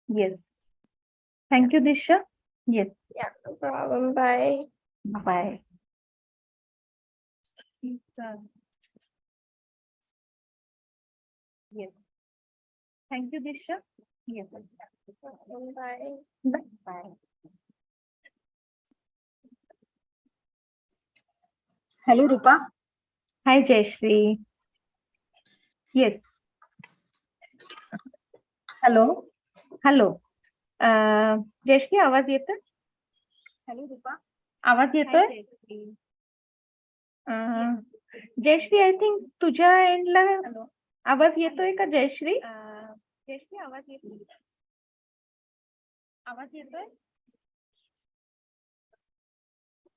yes. Thank you, Disha. Yes. Yeah, no problem. Bye. Bye. Yes. Thank you, Disha. Yes. Bye. Bye. Bye. Hello, Rupa. Hi, Jayashree. Yes. Hello. Hello. Jayashree आवाज येतोय? Hello, Rupa. आवाज येतोय? Jayashree I think तुझ्या एंडला Hello. आवाज येतोय का जयश्री? जयश्री आवाज येतोय? आवाज येतोय?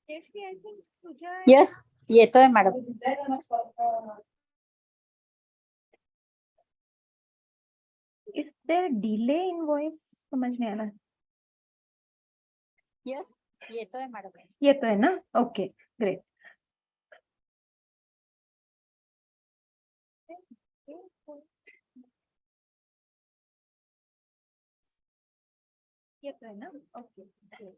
जयश्री आय थिंक तुझ्या यस येतोय madam. Is there delay in voice? समझ नहीं आ रहा. यस येतोय मॅडम. येतोय ना? Okay great. येतोय ना? Okay great.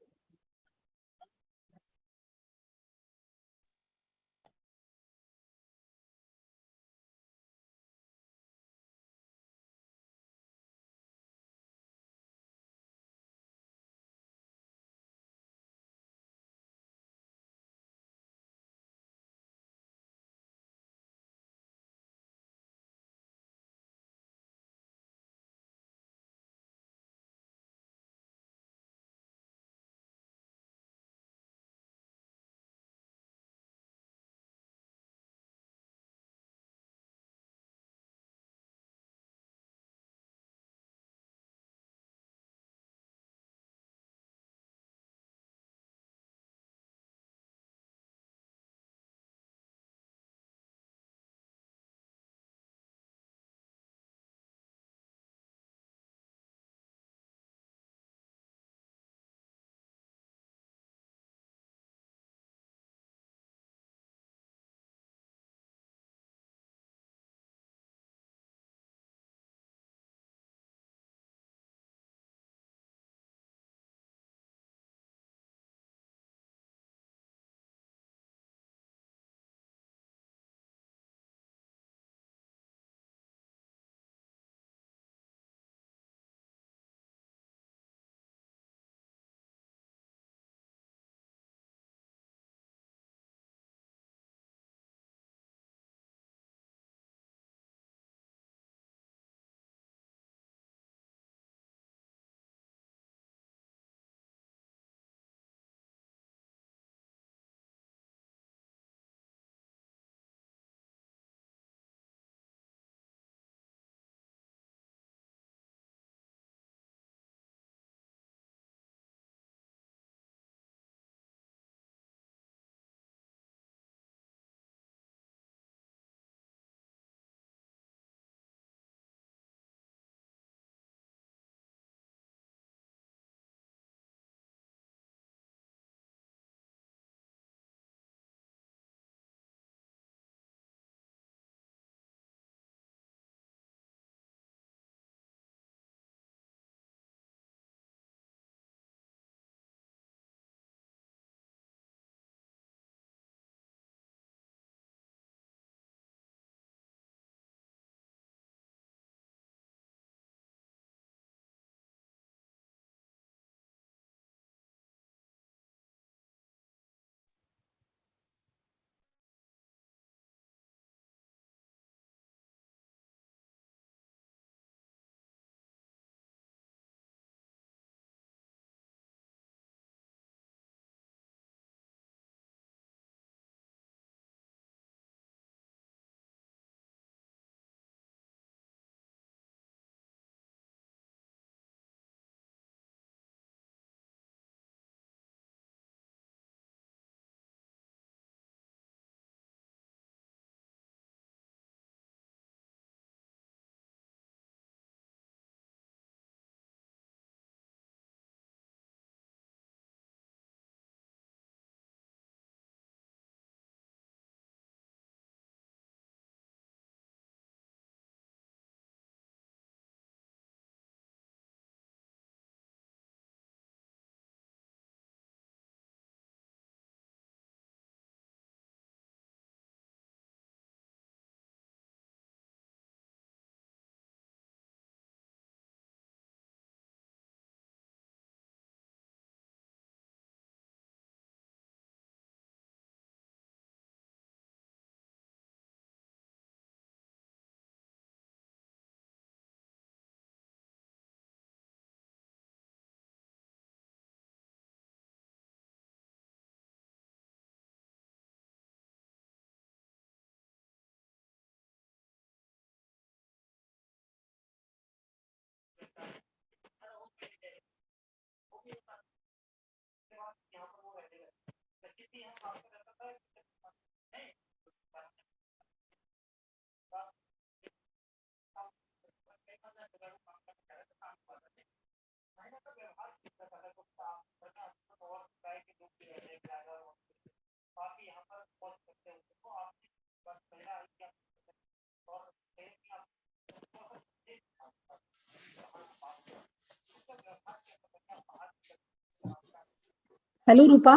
Hello Rupa.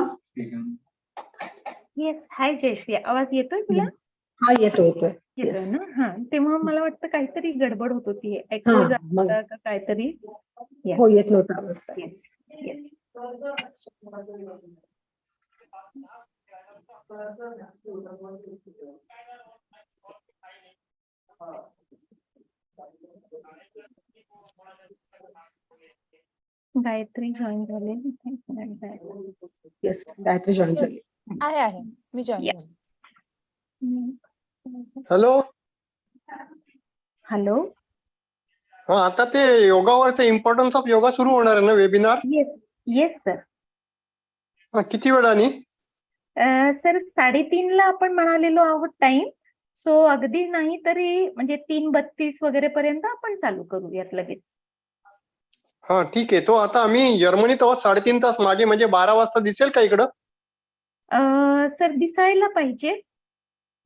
Yes, hi Jayashree, आवाज येतोय तुला? हा येतोय येतोय. येतोय Yes. ना? हा, तेव्हा मला वाटतं काहीतरी गडबड होत होती, हा एको मग का काहीतरी. हो येत नव्हता आवाज. Yes yes. गायत्री जॉईन झाले. येस गायत्री जॉईन झाली. आहे मी जॉईन Yeah. झाले. हॅलो. हॅलो. हा, आता ते योगावरचं इम्पॉर्टन्स ऑफ योगा सुरू होणार आहे ना वेबिनार? Yes yes sir. किती वेळाने? सर 3:30ला आपण म्हणालेलो आहोत टाइम. सो अगदी नाही तरी म्हणजे 3:32 वगैरे पर्यंत आपण चालू करूयात लगेच. हा ठीक आहे. तो आता आम्ही जर्मनीत आहोत 3.5 तास मागे, म्हणजे 12 वाजता दिसेल का इकडं? सर दिसायला पाहिजे.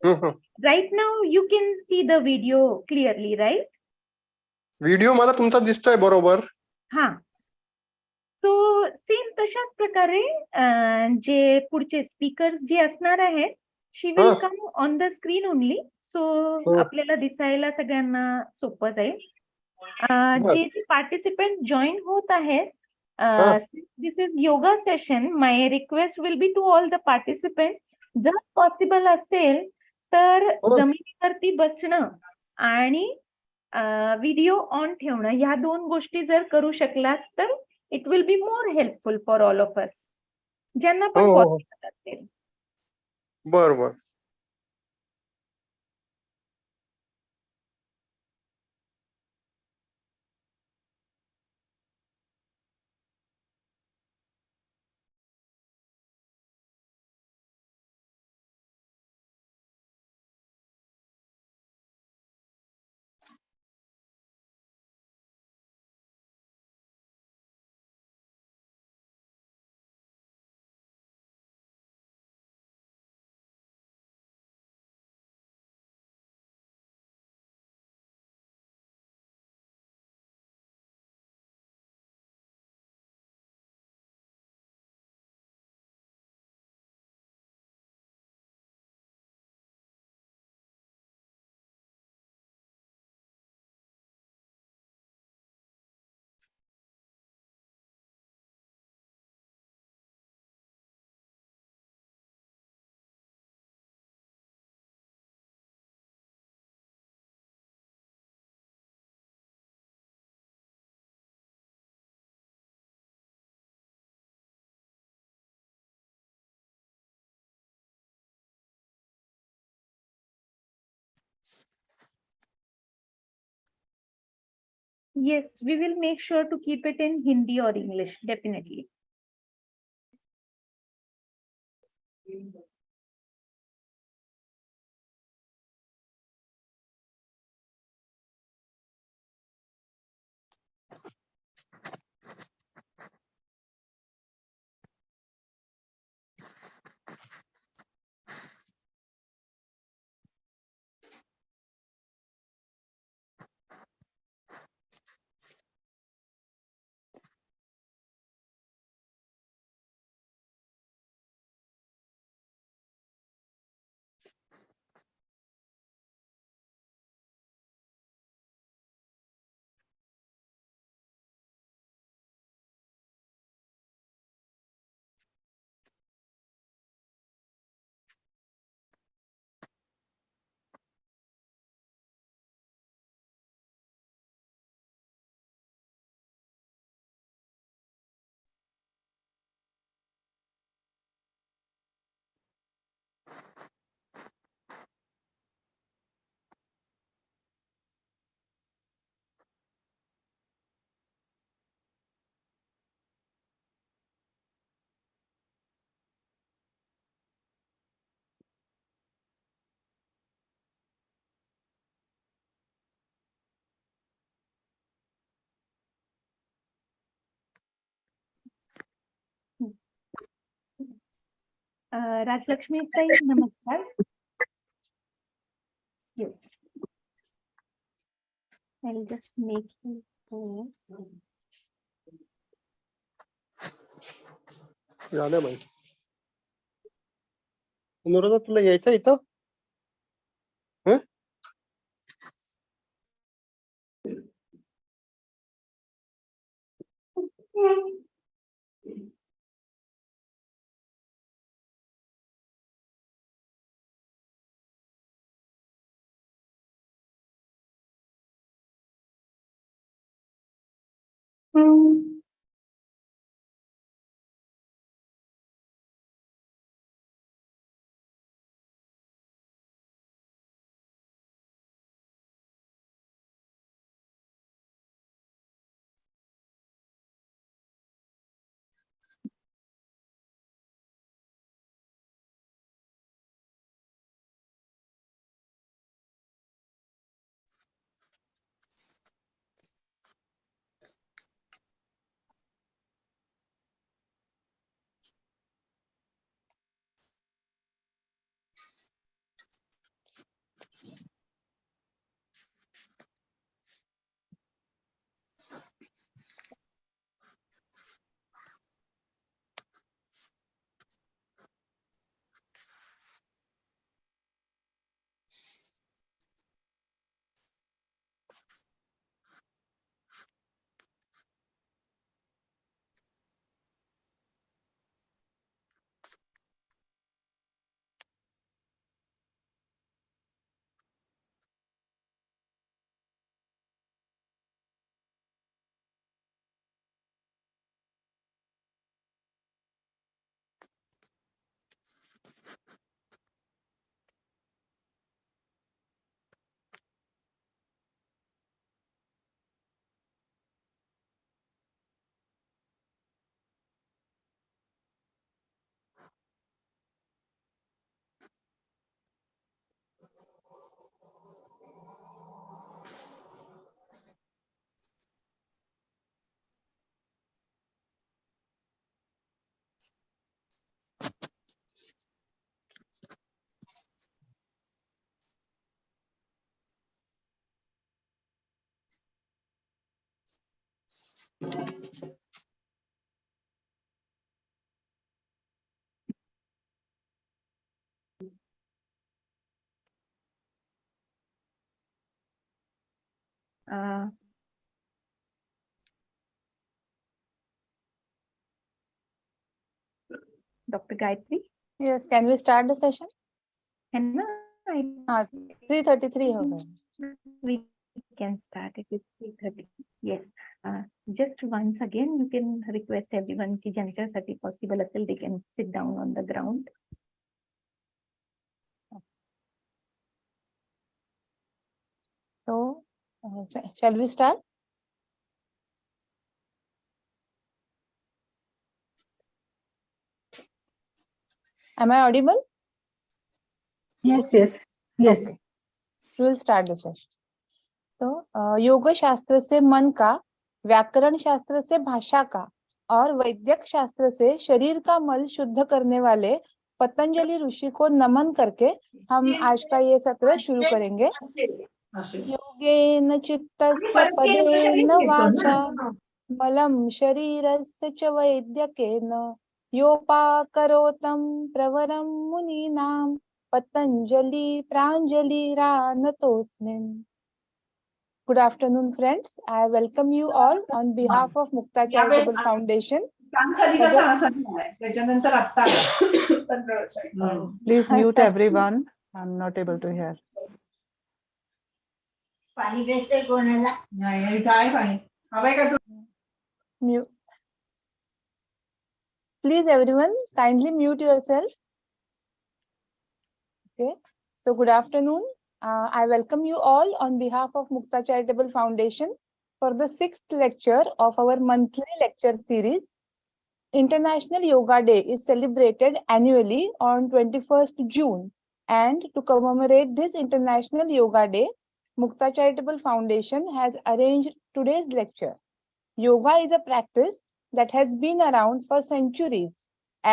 Right now you can see the video clearly, right? Video मला तुमचा दिसतोय बरोबर. हा. सो सेम तशाच प्रकारे जे पुढचे स्पीकर्स जे असणार आहेत, she will come on the screen only. So आपल्याला दिसायला सगळ्यांना सोपं जाईल. जे पार्टिसिपेंट जॉईन होत आहेत, this is yoga session. My request will be to all the participant, जर पॉसिबल असेल तर जमिनीवरती बसणं आणि व्हिडिओ ऑन ठेवणं, ह्या 2 गोष्टी जर करू शकलात तर it will be more helpful for all of us, ज्यांना पण पॉसिबल असेल. बरोबर. Yes, we will make sure to keep it in Hindi or English, definitely. Rajalakshmi ताई, नमस्कार. Yes. I'll just make you. झालं बाई. अनुराधा तुला यायचं इथं? हं? Dr. Gayatri, Yes, can we start the session? है ना? 3:33 हो गए. We can start. It is 3:30. Yes. Just once again, you can request everyone की ज्यांच्यासाठी possible असेल, they can sit down on the ground. So, shall we start? Am I audible? Yes, yes, yes. Okay. We will start the session. तो योग शास्त्र से मन का, व्याकरण शास्त्र से भाषा का और वैद्यक शास्त्र से शरीर का मल शुद्ध करने वाले पतंजलि ऋषि को नमन करके हम आज का ये सत्र शुरू करेंगे. योगेन चित्तस्य पदेन वाचा मलं शरीरस्य च वैद्यकेन योपाकरोतं प्रवरं मुनीनां Patanjali प्राञ्जलिरानतोऽस्मिन्. Good afternoon, friends. I welcome you all on behalf of Mukta Charitable Foundation. Please mute everyone. I'm not able to hear. Mute. Please, everyone, kindly mute yourself. Okay. So, good afternoon. I welcome you all on behalf of Mukta Charitable Foundation for the 6th lecture of our monthly lecture series. International Yoga Day is celebrated annually on 21st June. And to commemorate this International Yoga Day, Mukta Charitable Foundation has arranged today's lecture. Yoga is a practice that has been around for centuries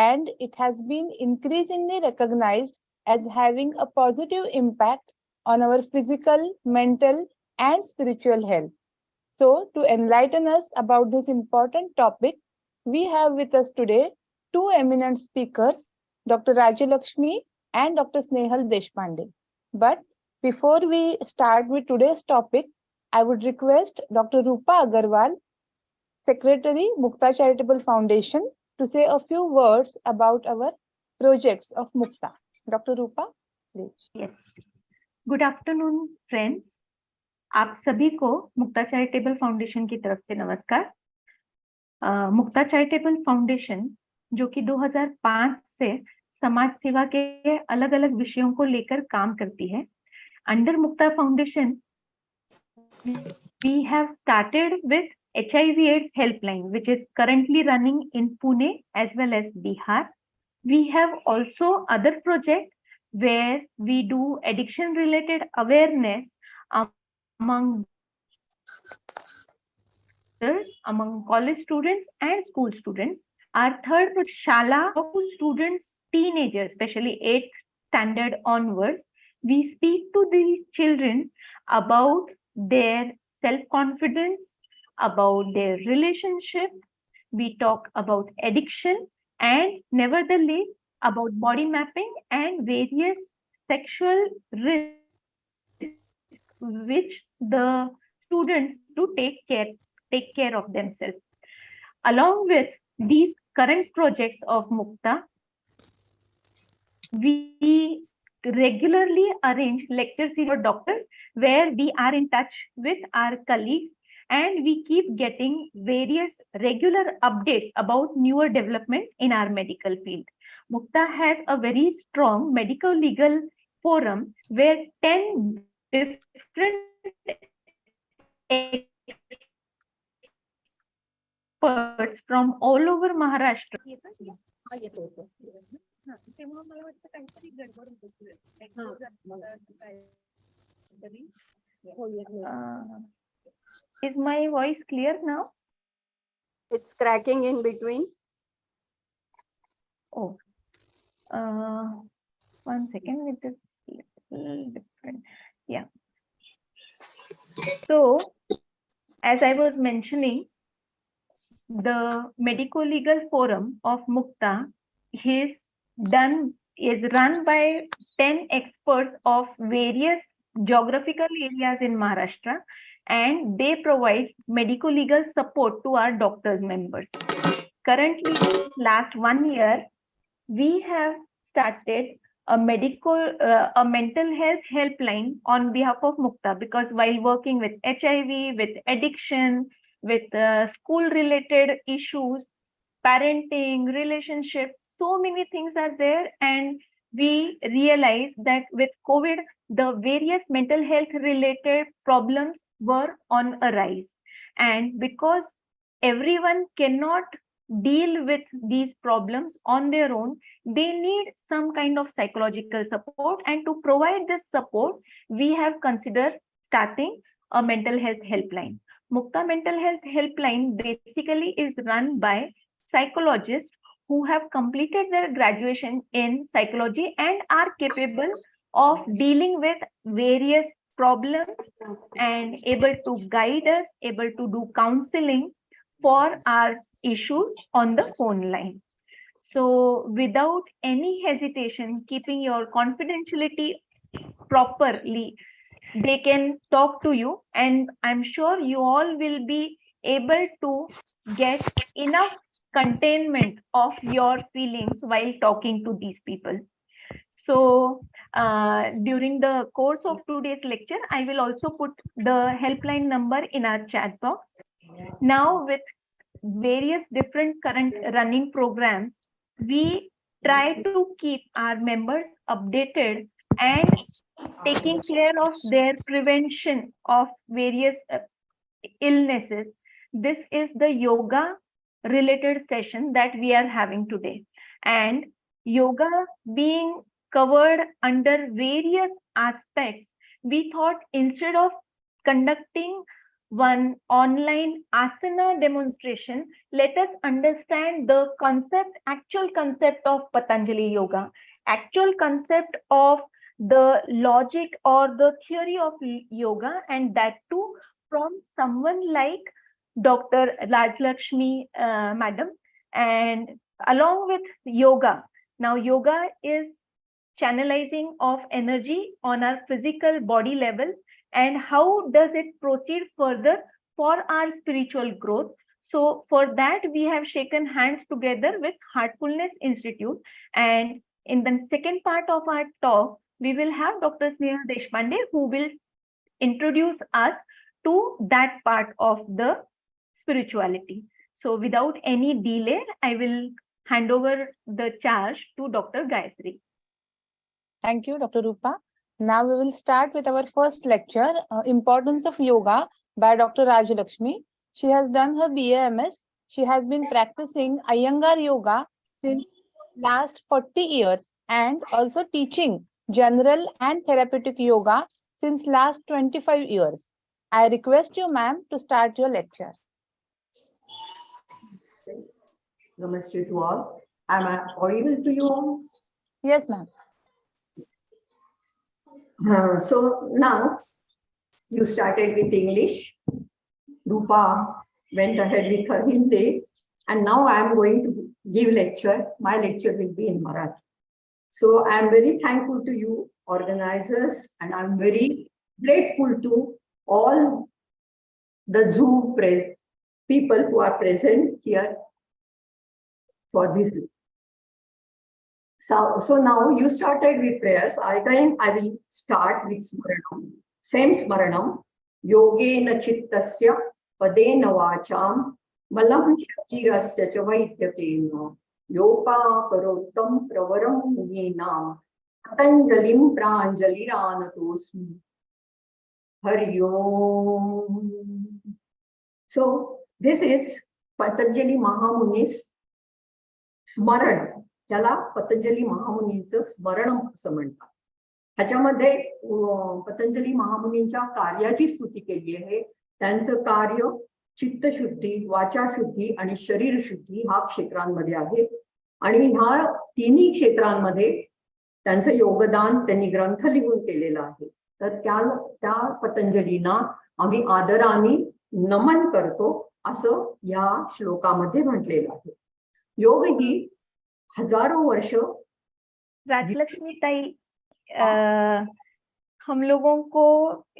and it has been increasingly recognized as having a positive impact on our physical, mental, and spiritual health. So, to enlighten us about this important topic, we have with us today two eminent speakers, Dr. Rajalakshmi and Dr. Snehal Deshpande. But before we start with today's topic, I would request Dr. Rupa Agarwal, Secretary, Mukta Charitable Foundation, to say a few words about our projects of Mukta. Dr. Rupa, please. Yes. Good afternoon, friends. आप सभी को मुक्ता charitable foundation की तरफ से नमस्कार। मुक्ता charitable foundation जो कि 2005 से समाज सेवा के अलग अलग विषयों को लेकर काम करती है। Under Mukta foundation we have started with HIV/AIDS helpline, which is currently running in Pune as well as Bihar. We have also other projects where we do addiction-related awareness among college students and school students. Our third project, Shala, students, teenagers, especially 8th standard onwards, we speak to these children about their self-confidence, about their relationship. We talk about addiction and nevertheless about body mapping and various sexual risks which the students do take care of themselves. Along with these current projects of Mukta, we regularly arrange lecture series for doctors where we are in touch with our colleagues and we keep getting various regular updates about newer development in our medical field. Mukta has a very strong medical legal forum where 10 different experts from all over Maharashtra. Is my voice clear now? It's cracking in between. Oh, 1 second. It is little different. Yeah. So, as I was mentioning, the medico-legal forum of Mukta is run by 10 experts of various geographical areas in Maharashtra, and they provide medico-legal support to our doctors members. Currently, last 1 year, we have started a mental health helpline on behalf of Mukta, because while working with HIV, with addiction, with school-related issues, parenting, relationship, so many things are there, and we realize that with COVID, the various mental health related problems were on a rise. And because everyone cannot deal with these problems on their own, they need some kind of psychological support. And to provide this support, we have considered starting a mental health helpline. Mukta Mental Health Helpline basically is run by psychologists who have completed their graduation in psychology and are capable of dealing with various problems and able to guide us, able to do counseling for our issues on the phone line. So without any hesitation, keeping your confidentiality properly, they can talk to you, and I'm sure you all will be able to get enough containment of your feelings while talking to these people. So during the course of today's lecture, I will also put the helpline number in our chat box. Now, with various different current running programs, we try to keep our members updated and taking care of their prevention of various illnesses. This is the yoga related session that we are having today. And yoga being covered under various aspects, we thought instead of conducting one online asana demonstration, let us understand the actual concept of Patanjali Yoga, actual concept of the logic or the theory of yoga, and that too from someone like Dr. Rajlakshmi Madam. And along with yoga, now yoga is channelizing of energy on our physical body level, and how does it proceed further for our spiritual growth. So for that, we have shaken hands together with Heartfulness Institute, and in the second part of our talk, we will have Dr. Sneha Deshpande, who will introduce us to that part of the spirituality. So without any delay, I will hand over the charge to Dr. Gayatri. Thank you, Dr. Rupa. Now we will start with our first lecture, Importance of Yoga by Dr. Rajalakshmi. She has done her BAMS. She has been practicing Iyengar Yoga since last 40 years and also teaching general and therapeutic yoga since last 25 years. I request you, ma'am, to start your lecture. Namaste to all. Am I audible to you all? Yes, ma'am. So now you started with English. Rupa went ahead with her Hindi, and now I am going to give lecture. My lecture will be in Marathi. So I am very thankful to you organizers, and I am very grateful to all the Zoom people who are present here for this. So now you started with prayers. I will start with Smaranam. Same Smaranam. Yogena chittasya padena vacham malam shatirasya cha vaidyakena yopa karotam pravaram munina patanjalim pranjaliranatosmi Hari Om. So this is Patanjali Mahamuni's Smaran. ज्याला पतंजली महामुनींचं स्मरण असं म्हणतात. ह्याच्यामध्ये पतंजली महामुनींच्या कार्याची स्तुती केली आहे. त्यांचं कार्य चित्तशुद्धी, वाचाशुद्धी आणि शरीर शुद्धी हा क्षेत्रांमध्ये आहे, आणि ह्या तिन्ही क्षेत्रांमध्ये त्यांचं योगदान त्यांनी ग्रंथ लिहून केलेलं आहे. तर त्या पतंजलींना आम्ही आदराने नमन करतो असं या श्लोकामध्ये म्हटलेलं आहे. योग ही हजारों वर्षों. राजलक्ष्मी ताई, हम लोगों को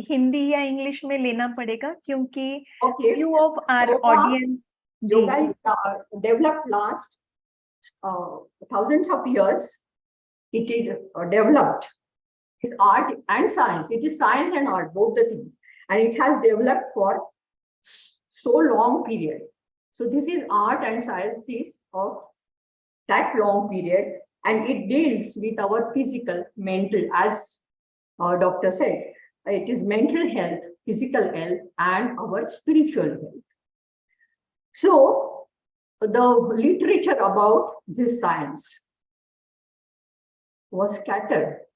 हिंदी या इंग्लिश में लेना पड़ेगा क्योंकि few of our audience. Yoga is developed last thousands of years. It is developed. It's art and science. It is science and art, both the things, and it has developed for so long period. So this is art and sciences of that long period, and it deals with our physical, mental, as doctor said, it is mental health, physical health, and our spiritual health. So the literature about this science was scattered.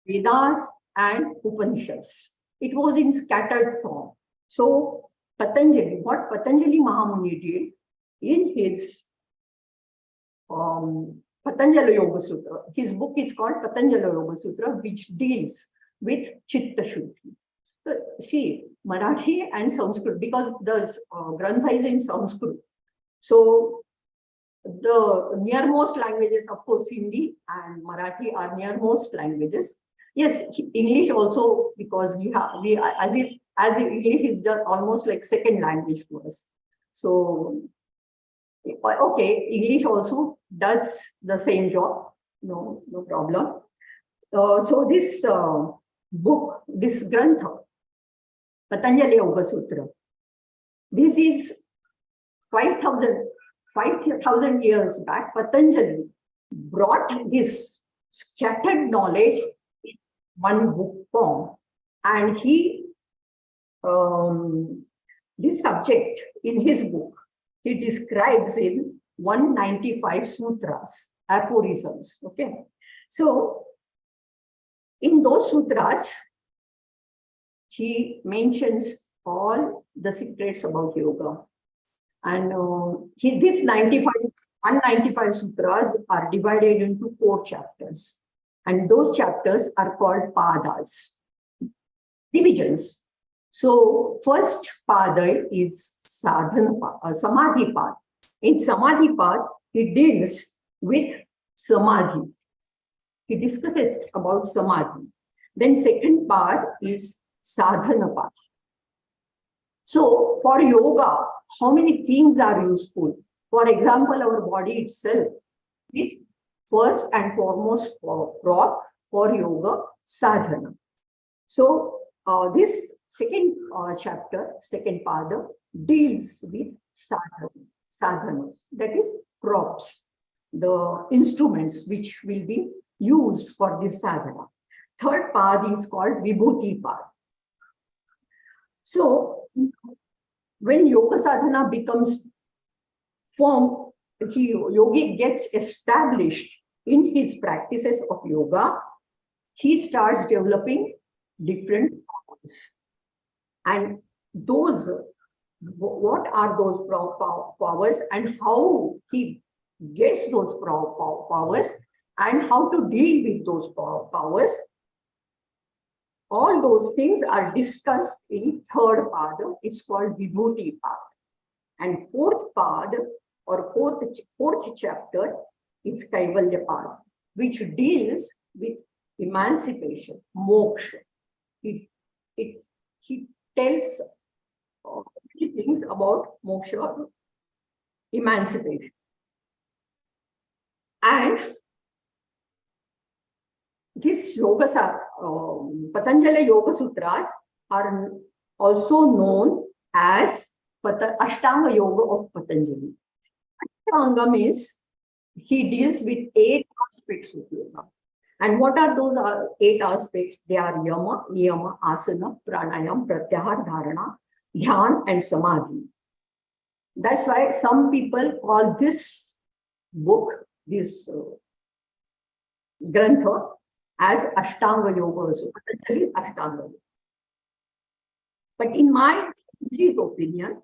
Vedas and Upanishads, it was in scattered form. So Patanjali, what Patanjali Mahamuni did in his Patanjali Yoga Sutra. His book is called Patanjali Yoga Sutra, which deals with Chitta Shuddhi. See, Marathi and Sanskrit, because the Grantha is in Sanskrit. So the nearmost languages, of course, Hindi and Marathi are nearmost languages. Yes, English also, because as if English is just almost like second language for us. So okay, English also does the same job, no problem. So this book, this Grantha, Patanjali Yoga Sutra, this is 5,000 years back. Patanjali brought this scattered knowledge in one book form, and he this subject in his book he describes in 195 sutras, aphorisms. Okay, so in those sutras he mentions all the secrets about yoga. And this 195 sutras are divided into 4 chapters. And those chapters are called padas, divisions. So first pada is samadhi pad. In samadhi pad, he deals with samadhi. He discusses about samadhi. Then second part is sadhana pad. So for yoga, how many things are useful? For example, our body itself is first and foremost prop for yoga sadhana. So this second chapter, second pada, deals with sadhana, that is props, the instruments which will be used for this sadhana. Third pad is called vibhuti pad. So when yoga sadhana becomes firm, yogi gets established in his practices of yoga, he starts developing different powers. And those, what are those powers and how he gets those powers and how to deal with those powers, all those things are discussed in third pada. It's called vibhuti pada. And fourth pada or fourth chapter is kaivalya pada, which deals with emancipation, moksha. He tells things about moksha, emancipation. And this Patanjali Yoga Sutras are also known as Ashtanga Yoga of Patanjali. Ashtanga means he deals with 8 aspects of yoga. And what are those 8 aspects? They are yama, niyama, asana, pranayam, pratyahar, dharana, dhyan, and samadhi. That's why some people call this book, this grantha, as Ashtanga Yoga also. Patanjali Ashtanga Yoga. But in my opinion,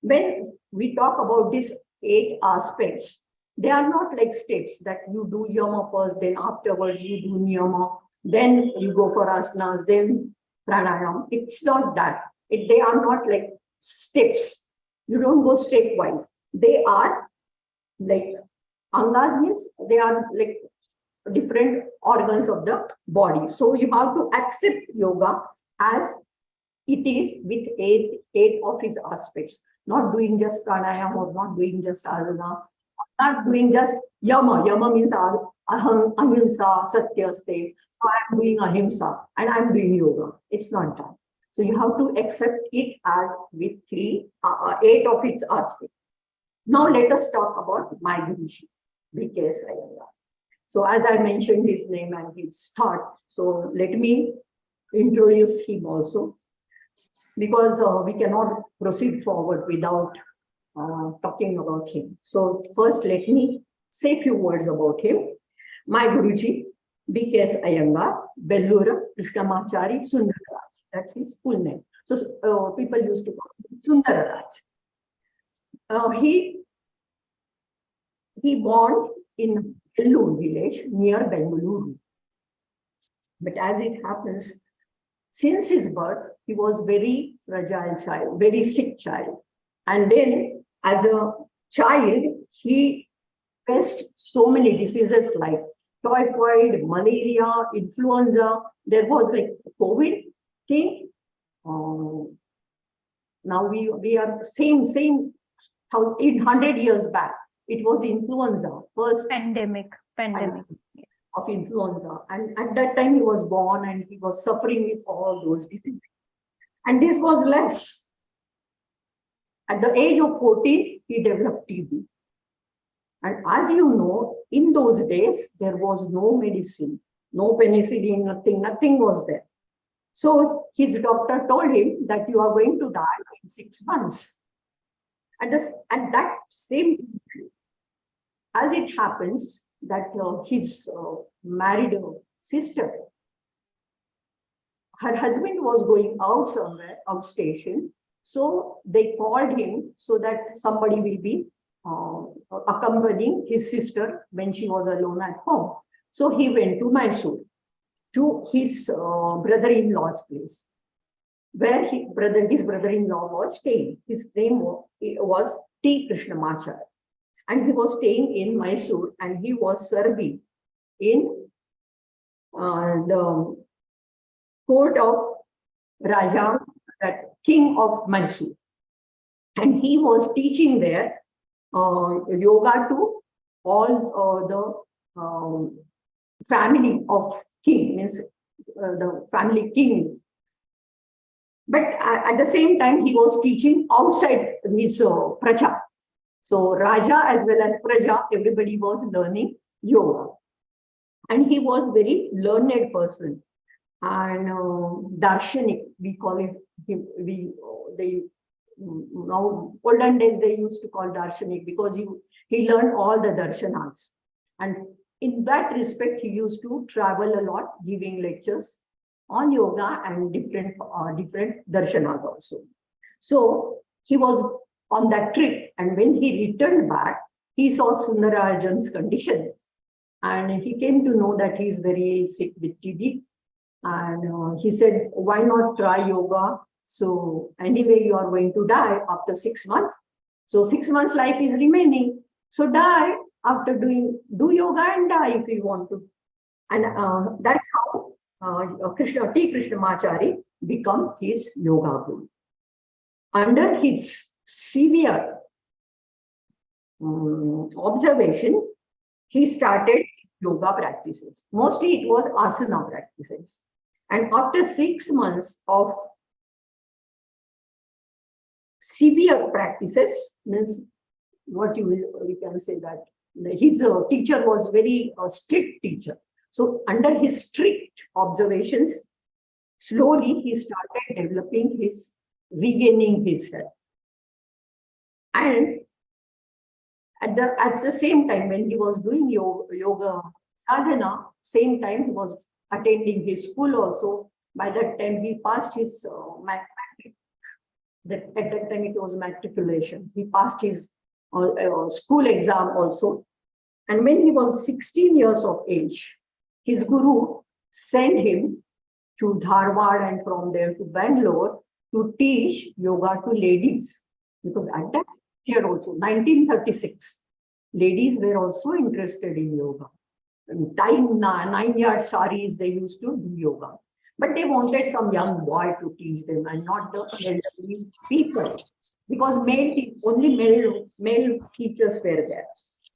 when we talk about these 8 aspects, they are not like steps that you do yama first, then afterwards you do niyama, then you go for asanas, then pranayam. It's not that. They are not like steps. You don't go stepwise. They are like angas means they are like different organs of the body. So you have to accept yoga as it is with 8 of its aspects. Not doing just pranayam or not doing just asana. Not doing just yama. Yama means aham, ahimsa, satyaste. So I'm doing ahimsa and I'm doing yoga. It's not that. So you have to accept it as with 8 of its aspects. Now let us talk about my Guruji, B.K. Iyengar. So as I mentioned his name and his start, so let me introduce him also, because we cannot proceed forward without talking about him. So first, let me say a few words about him. My Guruji, B.K. Iyengar, Bellura Krishnamachari Sundararaj. That's his full name. So people used to call him Sundararaj. He born in Bellur village near Bengaluru. But as it happens, since his birth, he was very fragile child, very sick child. And then as a child, he faced so many diseases like typhoid, malaria, influenza. There was like COVID thing. Now we are same 100 years back. It was influenza, first Pandemic. of influenza. And at that time he was born and he was suffering with all those diseases. And this was less. At the age of 14, he developed TB. And as you know, in those days, there was no medicine, no penicillin, nothing was there. So his doctor told him that you are going to die in 6 months. And at that same time, as it happens that his married sister, her husband was going out somewhere, outstation, So they called him so that somebody will be accompanying his sister when she was alone at home. So he went to Mysore to his brother-in-law's place, where his brother-in-law was staying. His name was T. Krishnamacharya, and he was staying in Mysore, and he was serving in the court of Raja, that king of Mysore, and he was teaching there yoga to all the family of king, means the family king. But at the same time, he was teaching outside his praja. So Raja as well as praja, everybody was learning yoga. And he was very learned person. And darshanik, we call it, now olden days they used to call darshanik, because he learned all the darshanas. And in that respect, he used to travel a lot, giving lectures on yoga and different darshanas also. So he was on that trip, and when he returned back, he saw Sundarajan's condition, and he came to know that he is very sick with TB. And he said, why not try yoga? So anyway, you are going to die after 6 months. So 6 months life is remaining. So die after do yoga and die if you want to. And that's how T. Krishnamacharya become his yoga guru. Under his severe observation, he started yoga practices. Mostly it was asana practices. And after 6 months of severe practices, means what we can say that his teacher was very strict teacher. So under his strict observations, slowly he started regaining his health. And at the same time, when he was doing yoga sadhana, same time he was attending his school also. By that time, he passed his matric. At that time, it was matriculation. He passed his school exam also. And when he was 16 years of age, his guru sent him to Dharwad and from there to Bangalore to teach yoga to ladies. Because at that year also, 1936, ladies were also interested in yoga. Tying 9-yard saris, they used to do yoga. But they wanted some young boy to teach them and not the elderly people, because only male teachers were there.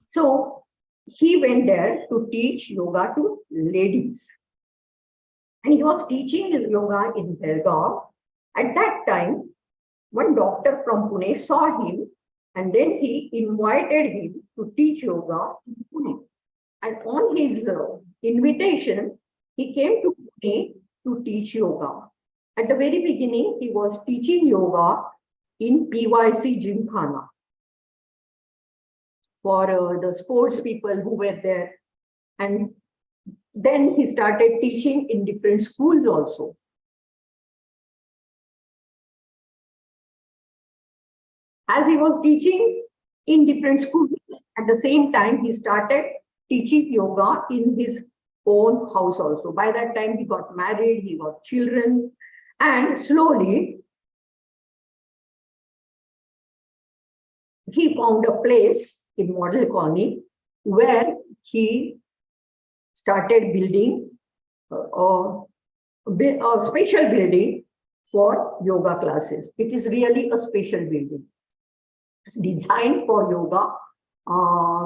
So he went there to teach yoga to ladies. And he was teaching yoga in Belgaum. At that time, one doctor from Pune saw him, and then he invited him to teach yoga in Pune. And on his invitation, he came to Pune to teach yoga. At the very beginning, he was teaching yoga in PYC Gymkhana for the sports people who were there. And then he started teaching in different schools also. As he was teaching in different schools, at the same time, he started teaching yoga in his own house also. By that time, he got married, he got children, and slowly he found a place in Model Colony where he started building a special building for yoga classes. It is really a special building. It's designed for yoga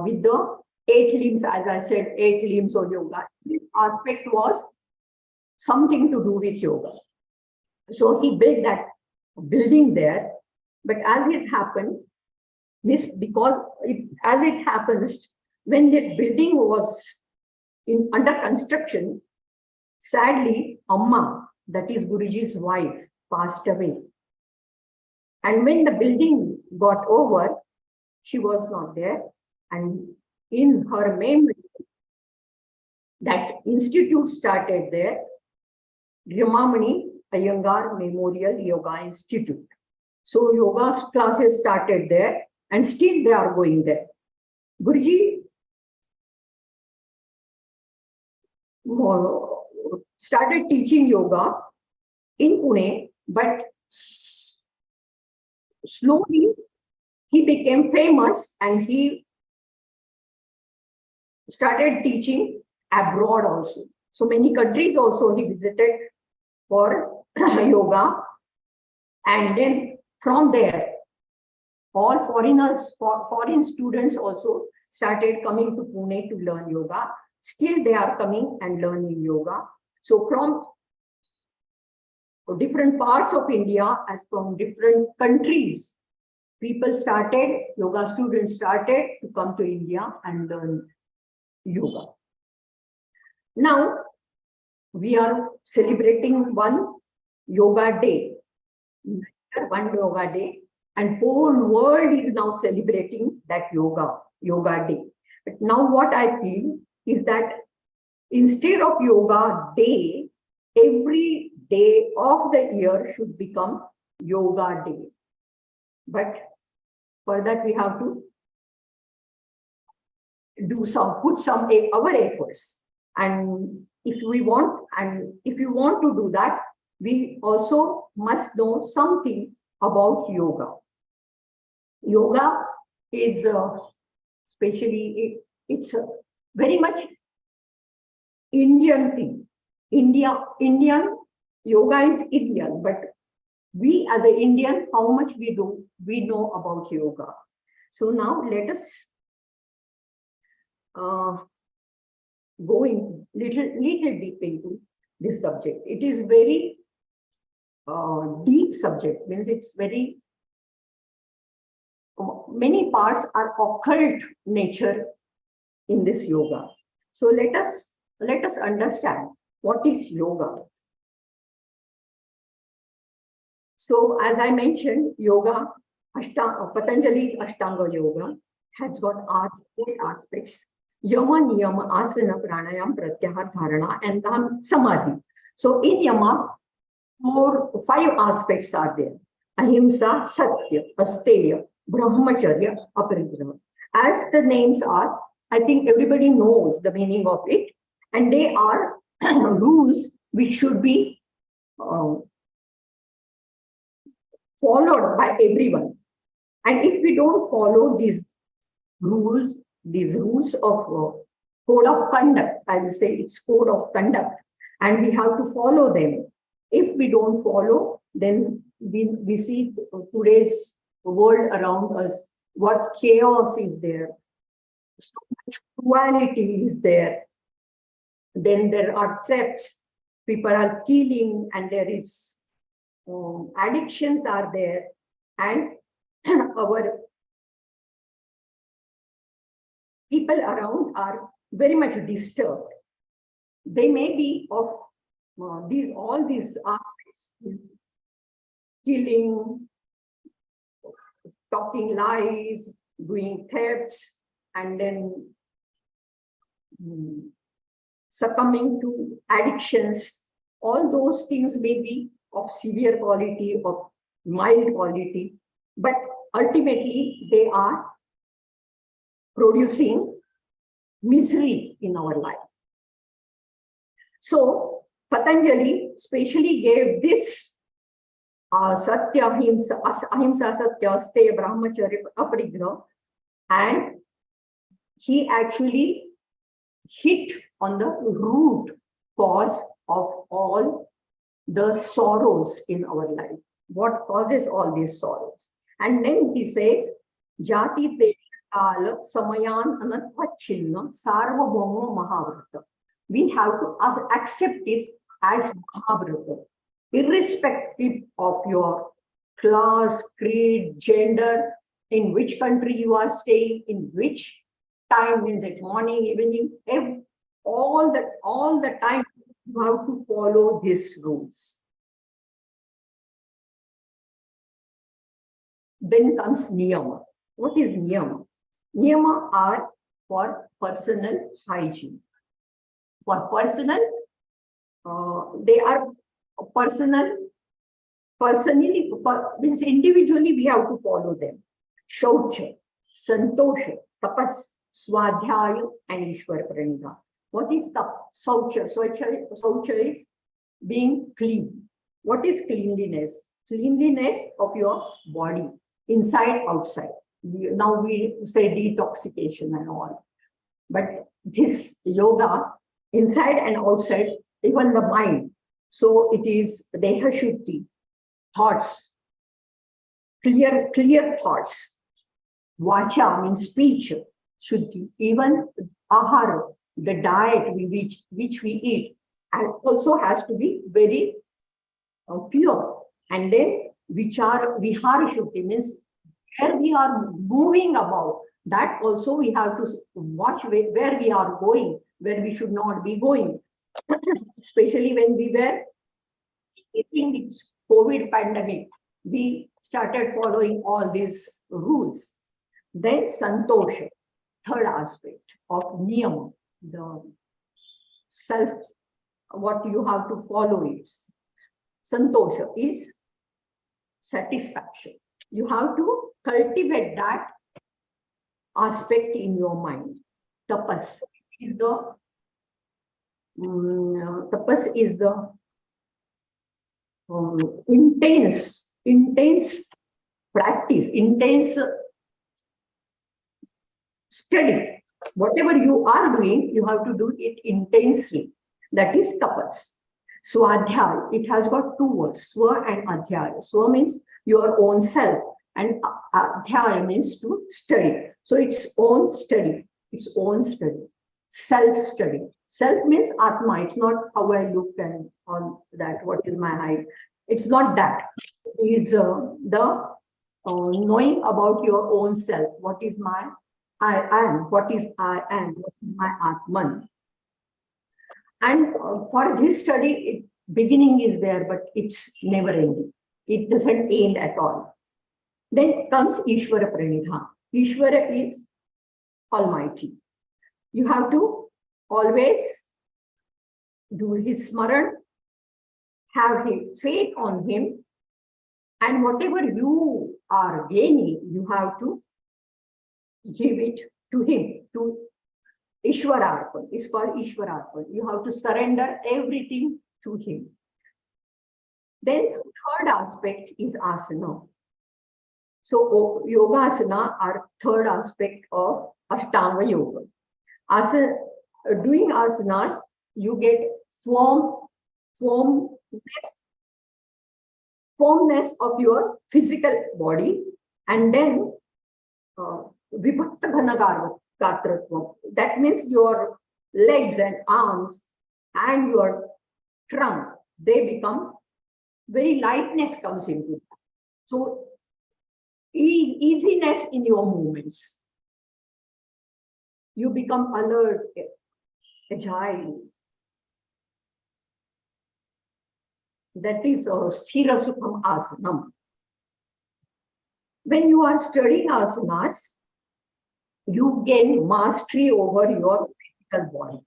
with the 8 limbs, as I said, 8 limbs of yoga. This aspect was something to do with yoga. So he built that building there. But as it happened, as it happens, when that building was under construction, sadly, Amma, that is Guruji's wife, passed away. And when the building got over, she was not there. And in her memory, that institute started there, Ramamani Iyengar Memorial Yoga Institute. So yoga classes started there and still they are going there. Guruji started teaching yoga in Pune, but slowly he became famous and he started teaching abroad also. So many countries also he visited for yoga, and then from there all foreigners, foreign students also started coming to Pune to learn yoga. Still they are coming and learning yoga. So from different parts of India, as from different countries, people started, yoga students started to come to India and learn yoga. Now we are celebrating one yoga day, and whole world is now celebrating that yoga day. But now what I feel is that instead of yoga day, every day of the year should become yoga day. But for that we have to put some our efforts. And if you want to do that, we also must know something about yoga. Yoga is it's a very much Indian thing. Indian yoga is Indian, but we as an Indian, how much we know about yoga. So now let us go in little deep into this subject. It is very deep subject, means it's very many parts are occult nature in this yoga. So let us understand what is yoga. So as I mentioned, yoga, Patanjali's Ashtanga Yoga has got 8 aspects: Yama, Niyama, Asana, Pranayam, Pratyahar, Dharana, and then Samadhi. So in Yama, 5 aspects are there: Ahimsa, Satya, Asteya, Brahmacharya, Aparigraha. As the names are, I think everybody knows the meaning of it, and they are rules which should be followed by everyone. And if we don't follow these rules of code of conduct, I will say it's code of conduct, and we have to follow them. If we don't follow, then we see today's world around us, what chaos is there, so much cruelty is there. Then there are thefts, people are killing, and there is addictions are there, and our people around are very much disturbed. They may be of all these aspects: killing, talking lies, doing thefts, and then succumbing to addictions. All those things may be of severe quality, of mild quality, but ultimately they are producing misery in our life. So Patanjali specially gave this Satya, Ahimsa, Satya, Asteya, Brahmacharya, Aparigraha, and he actually hit on the root cause of all the sorrows in our life. What causes all these sorrows? And then he says, Jati te kala samayan anatpachinna sarvabhauma mahavrata. We have to accept it as Mahavrata, irrespective of your class, creed, gender, in which country you are staying, in which time, means it morning, evening, all the time you have to follow these rules. Then comes Niyama. What is Niyama? Niyama are for personal hygiene. For personal, they are personally means individually we have to follow them. Shaucha, Santosha, Tapas, Swadhyaya, and Ishwar Pranidhana. What is the Saucha? Saucha is being clean. What is cleanliness? Cleanliness of your body, inside, outside. Now we say detoxification and all. But this yoga, inside and outside, even the mind. So it is Deha Shuddhi, thoughts, clear thoughts. Vacha means speech, Shuddhi. Even ahara, the diet which we eat, and also has to be very pure. And then vihara Shuddhi means where we are moving about. That also we have to watch where we are going, where we should not be going. Especially when we were facing this COVID pandemic, we started following all these rules. Then Santosha, third aspect of Niyama, the self, what you have to follow is. Santosha is satisfaction. You have to cultivate that aspect in your mind. Tapas is the intense practice, intense study. Whatever you are doing, you have to do it intensely. That is tapas. Swadhyaya, it has got two words, swa and adhyaya. Swa means your own self, and adhyaya means to study. So it's own study, self-study. Self means Atma. It's not how I look and on that, what is my height. It's not that. It's the knowing about your own self. What is my I am? What is I am? What is my Atman? And for this study, beginning is there, but it's never ending. It doesn't end at all. Then comes Ishwara Pranidhana. Ishwara is Almighty. You have to always do his smaran, have faith on him, and whatever you are gaining, you have to give it to him, to Ishwararpan. It's called Ishwararpan. You have to surrender everything to him. Then third aspect is asana. So yoga asana are third aspect of Ashtanga yoga. Doing asanas, you get firmness of your physical body, and then vibhakta ghanagaratratvam. That means your legs and arms and your trunk, they become very lightness comes into that. So easiness in your movements. You become alert, agile. That is sthira sukham asanam. When you are studying asanas, you gain mastery over your physical body.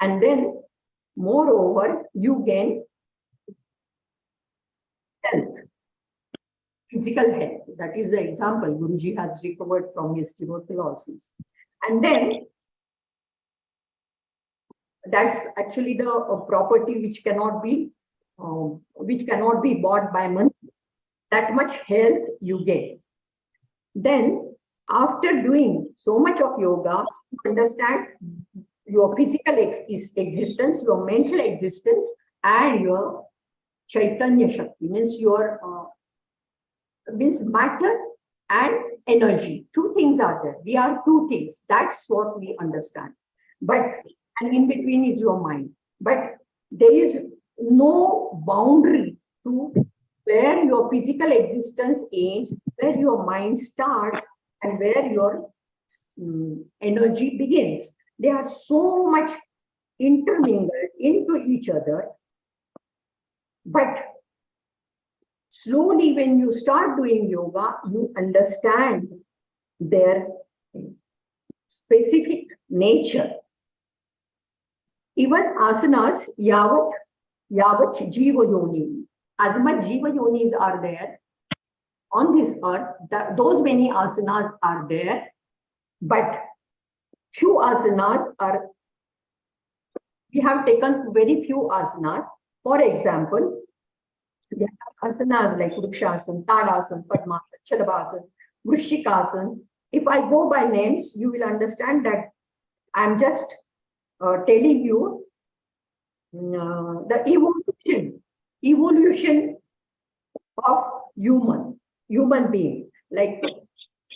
And then, moreover, you gain health, physical health. That is the example Guruji has recovered from his tuberculosis. And then, that's actually the property which cannot be bought by money. That much health you get. Then, after doing so much of yoga, you understand your physical existence, your mental existence, and your Chaitanya Shakti, means your means matter and energy. Two things are there. We are two things. That's what we understand. And in between is your mind. But there is no boundary to where your physical existence ends, where your mind starts, and where your energy begins. They are so much intermingled into each other. But slowly, when you start doing yoga, you understand their specific nature. Even asanas, yavat jiva yoni. As much jiva yonis are there, on this earth, those many asanas are there, but few asanas are, we have taken very few asanas. For example, there are asanas like Vrikshasana, Tadasana, Padmasana, Shalabhasana, Vrishikasana. If I go by names, you will understand that I'm just telling you the evolution of human being, like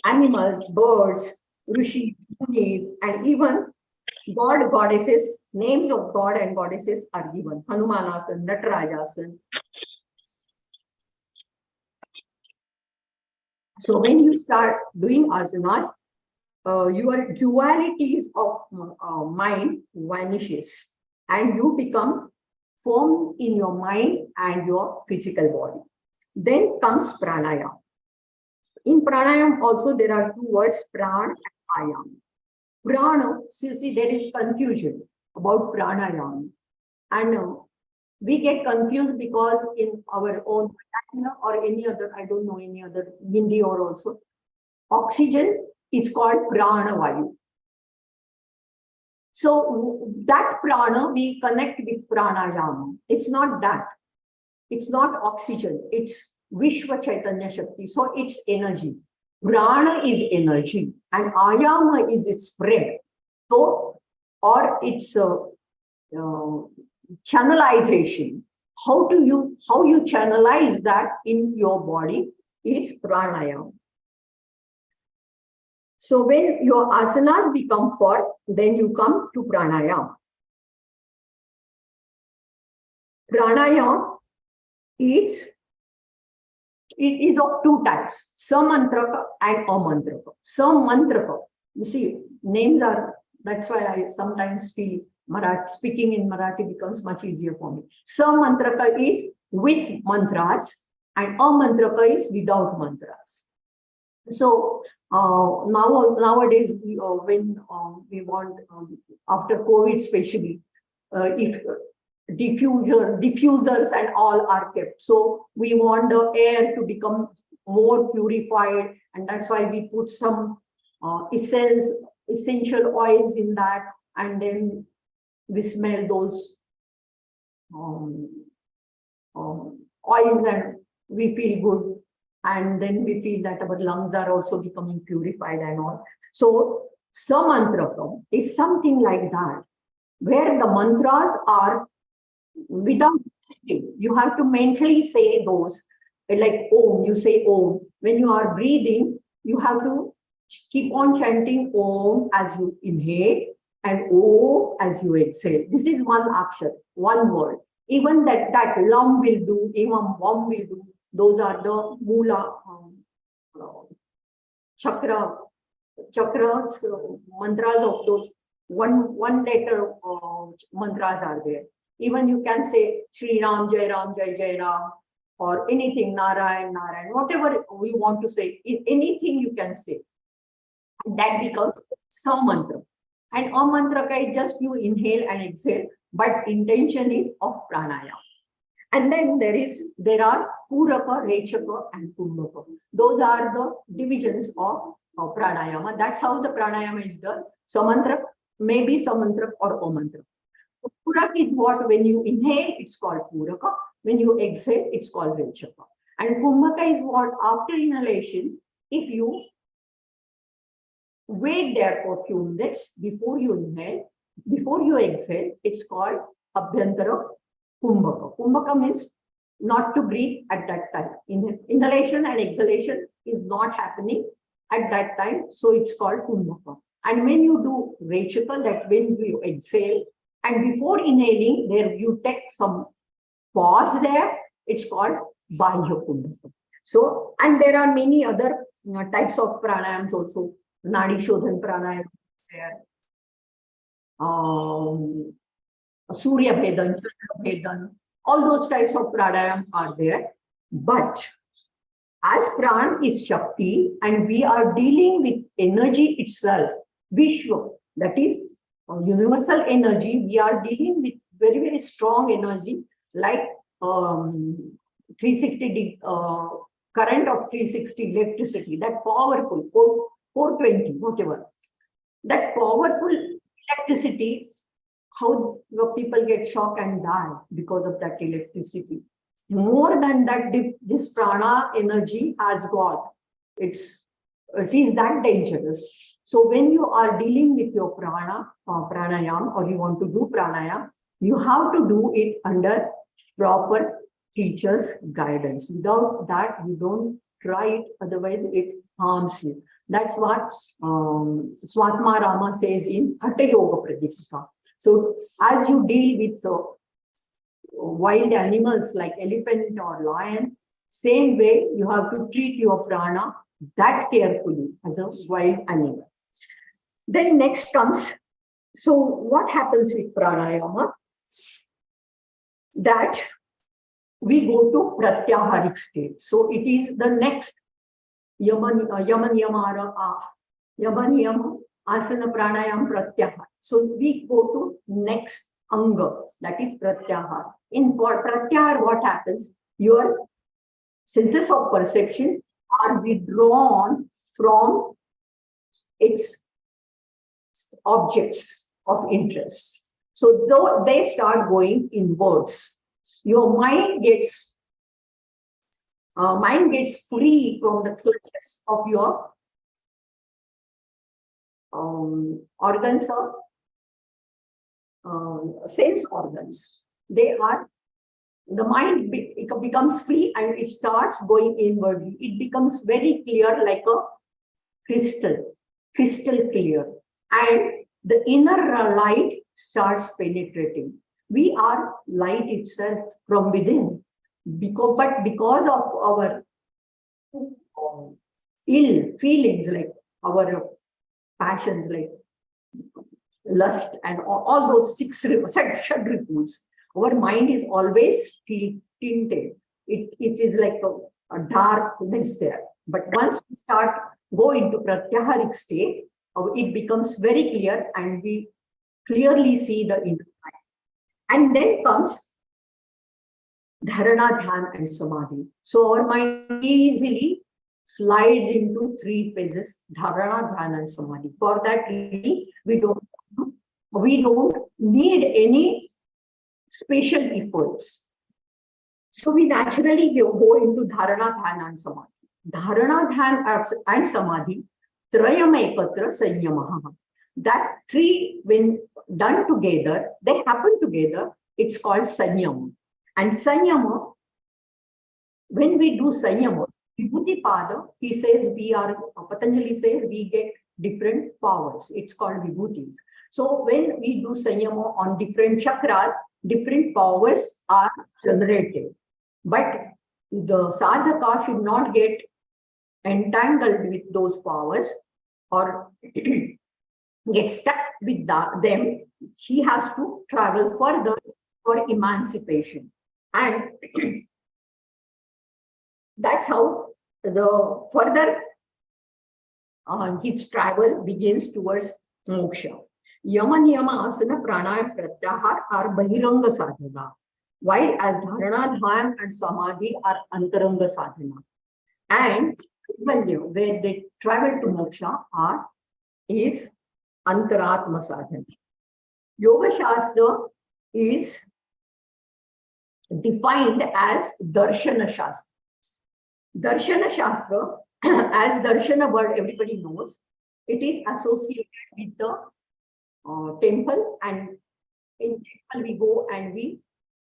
animals, birds, rishis, munis, and even god, goddesses, names of god and goddesses are given. Hanumanasana, Natarajasana. So when you start doing asanas, your dualities of mind vanishes and you become formed in your mind and your physical body. Then comes pranayama. In pranayama also there are two words, pran and ayam. Prana, see there is confusion about pranayama, and we get confused because in our own or any other, I don't know any other Hindi or also, oxygen is called prana vayu. So that prana we connect with pranayama. It's not that. It's not oxygen. It's Vishwa Chaitanya Shakti. So it's energy. Prana is energy and ayama is its spread. So, or it's channelization. How you channelize that in your body is pranayama. So when your asanas become four, then you come to pranayama. Pranayama is of two types, samantraka and amantraka. Samantraka, you see, names are, that's why I sometimes feel speaking in Marathi becomes much easier for me. Samantraka is with mantras and amantraka is without mantras. So nowadays, when we want, after COVID especially, if diffusers and all are kept. So we want the air to become more purified, and that's why we put some essential oils in that, and then we smell those oils and we feel good. And then we feel that our lungs are also becoming purified and all. So samantraka is something like that, where the mantras are without thinking. You have to mentally say those, like Om, you say Om. When you are breathing, you have to keep on chanting Om as you inhale and Om as you exhale. This is one action, one word. Even that lam will do, even vam will do. Those are the mula chakras, mantras of those one letter mantras are there. Even you can say Shri Ram, Jai Ram, or anything, Narayan, whatever we want to say, anything you can say. That becomes some mantra. And a mantra is just you inhale and exhale, but intention is of pranayama. And then there are Puraka, Rechaka, and Kumbhaka. Those are the divisions of pranayama. That's how the pranayama is done. Samantrak, maybe Samantrak or Omantrak. Puraka is what when you inhale, it's called Puraka. When you exhale, it's called Rechaka. And Kumbhaka is what after inhalation, if you wait there for a few minutes before you inhale, before you exhale, it's called Abhyantara Kumbhaka. Kumbhaka means not to breathe at that time. Inhalation and exhalation is not happening at that time, so it's called Kumbhaka. And when you do Rechaka, that when you exhale, and before inhaling, there you take some pause there, it's called Bahya Kumbhaka. So, and there are many other types of pranayams also. Nadi Shodhan pranayam there. Surya Bhedan, Chandra Bhedan, all those types of pranayam are there. But as Pran is Shakti and we are dealing with energy itself, Vishwa, that is universal energy, we are dealing with very, very strong energy like 360 current of 360 electricity, that powerful 420, whatever, that powerful electricity, how the people get shocked and die because of that electricity. More than that, this prana energy has got, it is that dangerous. So when you are dealing with your pranayam, or you want to do pranayam, you have to do it under proper teacher's guidance. Without that, you don't try it, otherwise it harms you. That's what Swatma Rama says in Hatha Yoga Pradipika. So as you deal with wild animals like elephant or lion, same way you have to treat your prana that carefully as a wild animal. Then next comes, so what happens with pranayama? That we go to pratyaharic state. So it is the next yama niyama asana pranayam pratyahar. So we go to next anga, that is pratyahar. In pratyahar, what happens? Your senses of perception are withdrawn from its objects of interest. So though they start going inwards, your mind gets free from the clutches of your organs of sense organs. The mind becomes free and it starts going inwardly. It becomes very clear, like a crystal clear. And the inner light starts penetrating. We are light itself from within. Because of our ill feelings, like our passions, like lust and all those shadripus, our mind is always tinted. It is like a darkness there. But once we go into pratyaharic state, it becomes very clear and we clearly see the inner light. And then comes dharana, dhyan and samadhi. So our mind easily slides into three phases: dharana, dhyan and samadhi. For that, really, we don't need any special efforts. So we naturally go into dharana, dhyan and samadhi. Dharana, dhyan and samadhi, trayam ekatra sanyamaha. That three, when done together, they happen together, it's called sanyama. And sanyama, when we do sanyama, Vibhuti Pada, he says Patanjali says we get different powers. It's called Vibhutis. So when we do sanyama on different chakras, different powers are generated. But the sadhaka should not get entangled with those powers or get stuck with them. He has to travel further for emancipation. And that's how the further his travel begins towards moksha. Yama niyama asana pranayam pratyahar are bahiranga sadhana, while as dharana, dhyan and samadhi are antaranga sadhana. And where they travel to moksha is antaratma sadhana. Yoga Shastra is defined as Darshana Shastra. Darshana Shastra, as Darshana word everybody knows, it is associated with the temple, and in temple we go and we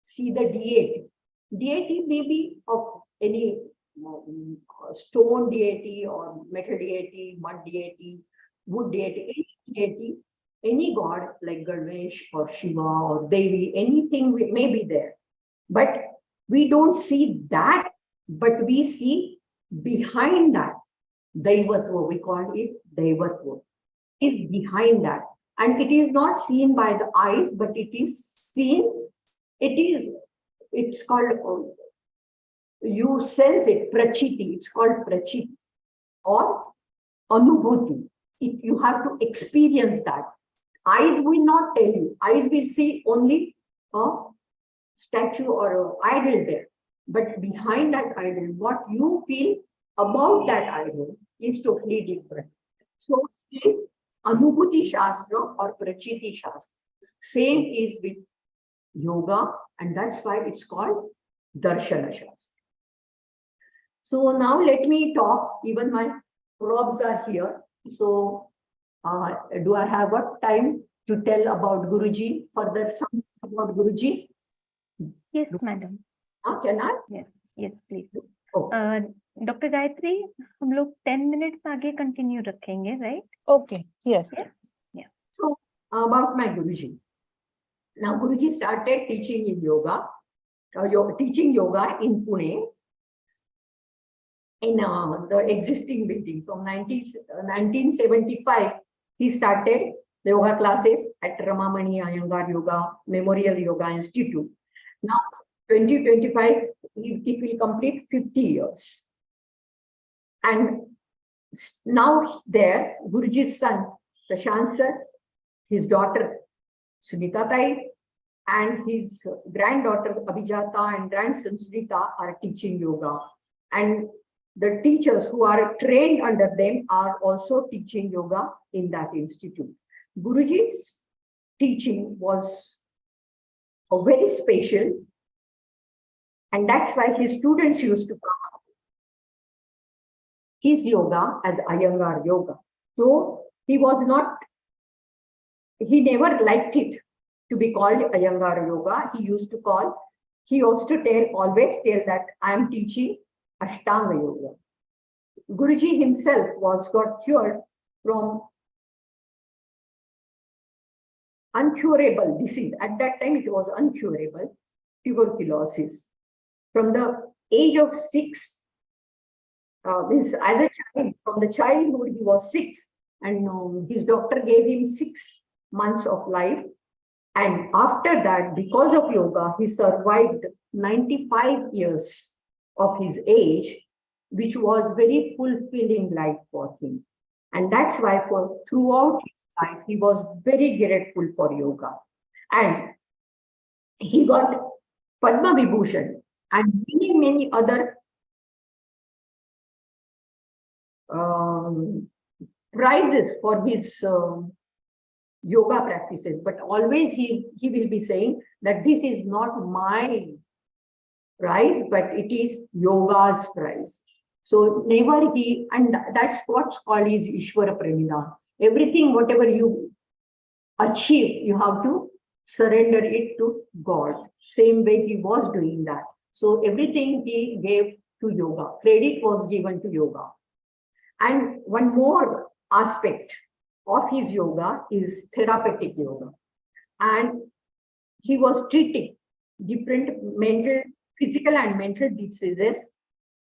see the deity. Deity may be of any stone deity or metal deity, mud deity, wood deity, any god like Ganesh or Shiva or Devi, anything may be there. But we don't see that, but we see behind that. Daivatva, we call it Daivatva, is behind that. And it is not seen by the eyes, but it is seen, it's called, you sense it, prachiti, it's called prachiti or anubhuti. You have to experience that. Eyes will not tell you. Eyes will see only a statue or an idol there. but behind that idol, what you feel about that idol is totally different. So it is Anubhuti Shastra or Prachiti Shastra. Same is with yoga, and that's why it's called Darshana Shastra. So now let me talk, even my probs are here. So do I have what time to tell about Guruji, further something about Guruji? Yes, madam. Can I? Yes, please. Oh. Doctor Gayatri, हम लोग 10 minutes आगे continue रखेंगे, right? Okay. Yes. So about my Guruji. Now Guruji started teaching in yoga, teaching yoga in Pune, in the existing building. From 1975, he started the yoga classes at Ramamani Iyengar Yoga Memorial Yoga Institute. Now 2025, it will complete 50 years. And now there, Guruji's son, Prashant sir, his daughter, Sunita Tai, and his granddaughter, Abhijata, and grandson, Sunita, are teaching yoga. And the teachers who are trained under them are also teaching yoga in that institute. Guruji's teaching was very special, and that's why his students used to come. His yoga as Iyengar yoga. So he never liked it to be called Iyengar yoga. He used to always tell that I am teaching Ashtanga yoga. Guruji himself got cured from uncurable disease. At that time, it was uncurable, tuberculosis. From the age of 6, as a child, from the childhood, he was 6, and his doctor gave him 6 months of life. And after that, because of yoga, he survived 95 years of his age, which was very fulfilling life for him. And that's why throughout his life, he was very grateful for yoga. And he got Padma Vibhushan and many other prizes for his yoga practices, but always he will be saying that this is not my prize, but it is yoga's prize. So never and that's what's called is Ishvara Pranidhana. Everything, whatever you achieve, you have to surrender it to God. Same way he was doing that. So everything he gave to yoga, credit was given to yoga. And one more aspect of his yoga is therapeutic yoga. And he was treating different physical and mental diseases,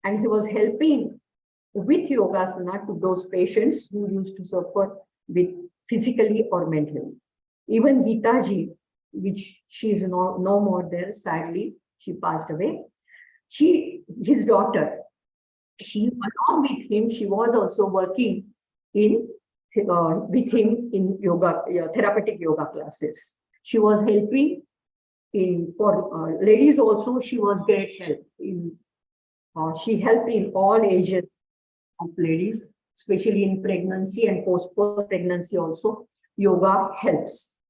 and he was helping with yogasana to those patients who used to suffer with physically or mentally. Even Geeta ji, which she is no more there, sadly, she passed away. His daughter, along with him, she was also working with him in yoga, therapeutic yoga classes. She was helping for ladies also. She was great help she helped in all ages of ladies, especially in pregnancy and post-pregnancy also. Yoga helps.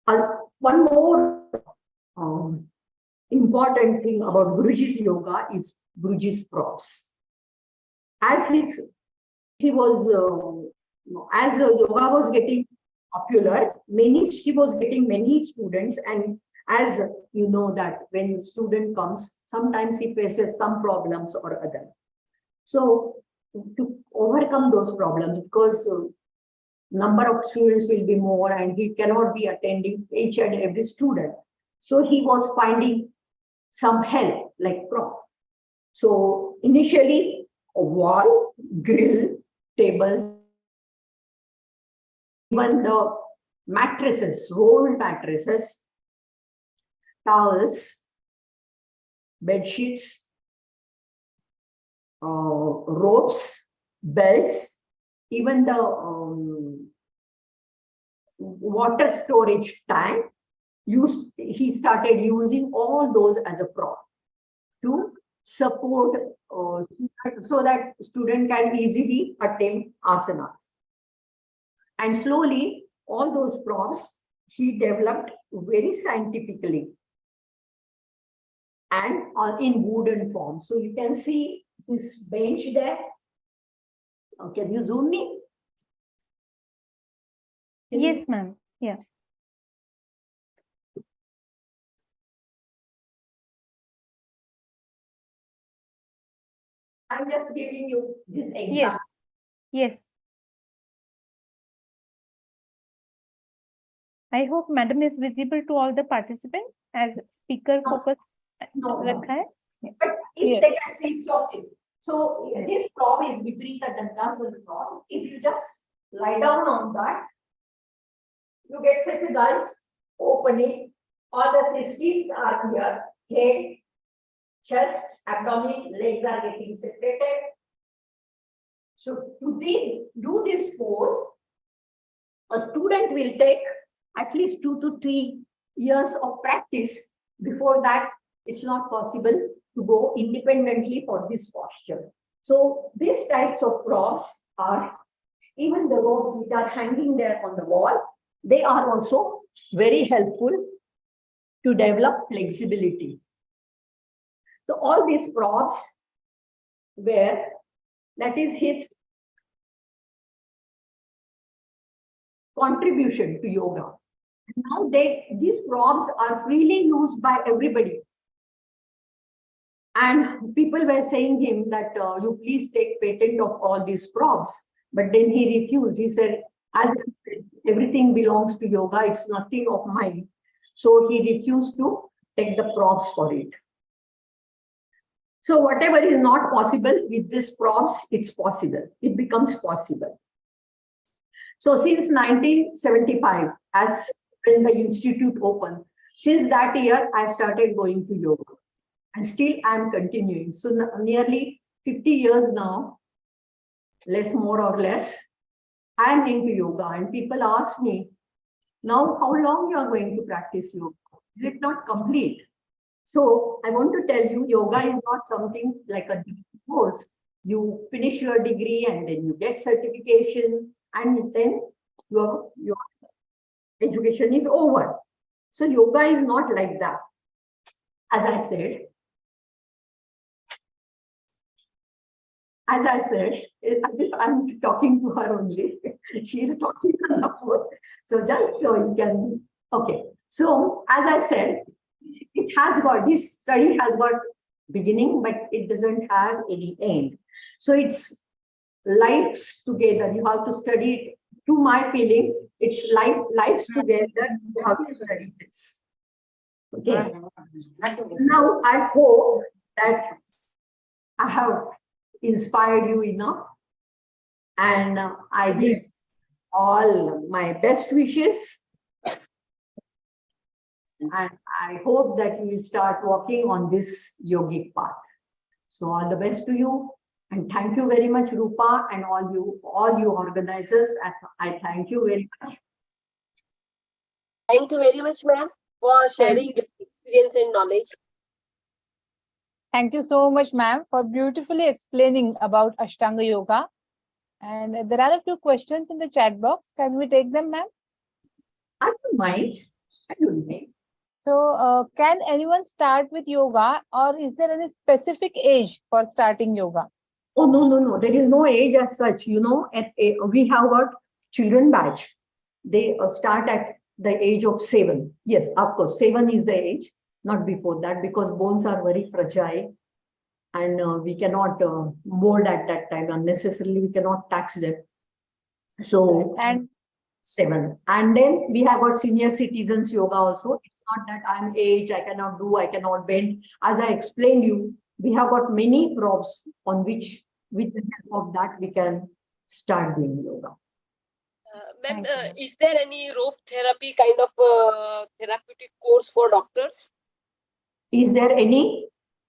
One more important thing about Guruji's yoga is Guruji's props. As yoga was getting popular, he was getting many students, and as you know that when student comes, sometimes he faces some problems or other. So to overcome those problems, because number of students will be more and he cannot be attending each and every student. So he was finding some help like prop. So initially a wall, grill, table, even the mattresses, rolled mattresses, towels, bed sheets, ropes, belts, even the water storage tank, he started using all those as a prop to support so that student can easily attempt asanas. And slowly, all those props he developed very scientifically and in wooden form. So you can see this bench there. Can you zoom me? Yes, ma'am. Yeah. I'm just giving you this example. Yes. Yes. I hope madam is visible to all the participants as speaker No. focus No, rakha hai. but if Yes. they can see, it's okay. So this prop is between the danda and the prop. If you just lie down on that, you get such a nice opening. All the 16s are here. Head, chest, abdomen, legs are getting separated. So to do this pose, a student will take at least 2 to 3 years of practice. Before that, it's not possible to go independently for this posture. So these types of props are, even the ropes which are hanging there on the wall, they are also very helpful to develop flexibility. So all these props were, that is his contribution to yoga. Now these props are freely used by everybody. And people were saying him that you please take patent of all these props. But then he refused. He said, as everything belongs to yoga, it's nothing of mine. So he refused to take the props for it. So whatever is not possible with these props, it's possible. It becomes possible. So since 1975, as when the institute opened, since that year, I started going to yoga. And still I'm continuing. So nearly 50 years now, more or less, I'm into yoga. And people ask me, now how long you are going to practice yoga? Is it not complete? So I want to tell you, yoga is not something like a course. You finish your degree and then you get certification and then your education is over. So yoga is not like that. As I said, as if I'm talking to her only. She is talking on the phone. So just so you can, okay. So as I said, this study has got beginning, but it doesn't have any end. So it's lives together. You have to study it. To my feeling, it's lives together. You have to study this. Okay. Now I hope that I have inspired you enough, and I give all my best wishes, and I hope that you will start walking on this yogic path. So all the best to you, and thank you very much, Rupa, and all you organizers. I thank you very much. Thank you very much, ma'am, for sharing your experience and knowledge. Thank you so much, ma'am, for beautifully explaining about Ashtanga Yoga. And there are a few questions in the chat box. Can we take them, ma'am? I don't mind. I don't mind. So, can anyone start with yoga, or is there any specific age for starting yoga? Oh, no. There is no age as such. You know, we have got children batch. They start at the age of 7. Yes, of course, 7 is the age, not before that, because bones are very fragile and we cannot mold at that time unnecessarily. We cannot tax them. So, And 7. And then we have got senior citizens yoga also. It's not that I'm aged, I cannot do, I cannot bend. As I explained you, we have got many props on which, with the help of that, we can start doing yoga. Ma'am, Thank you. is there any rope therapy kind of therapeutic course for doctors? Is there any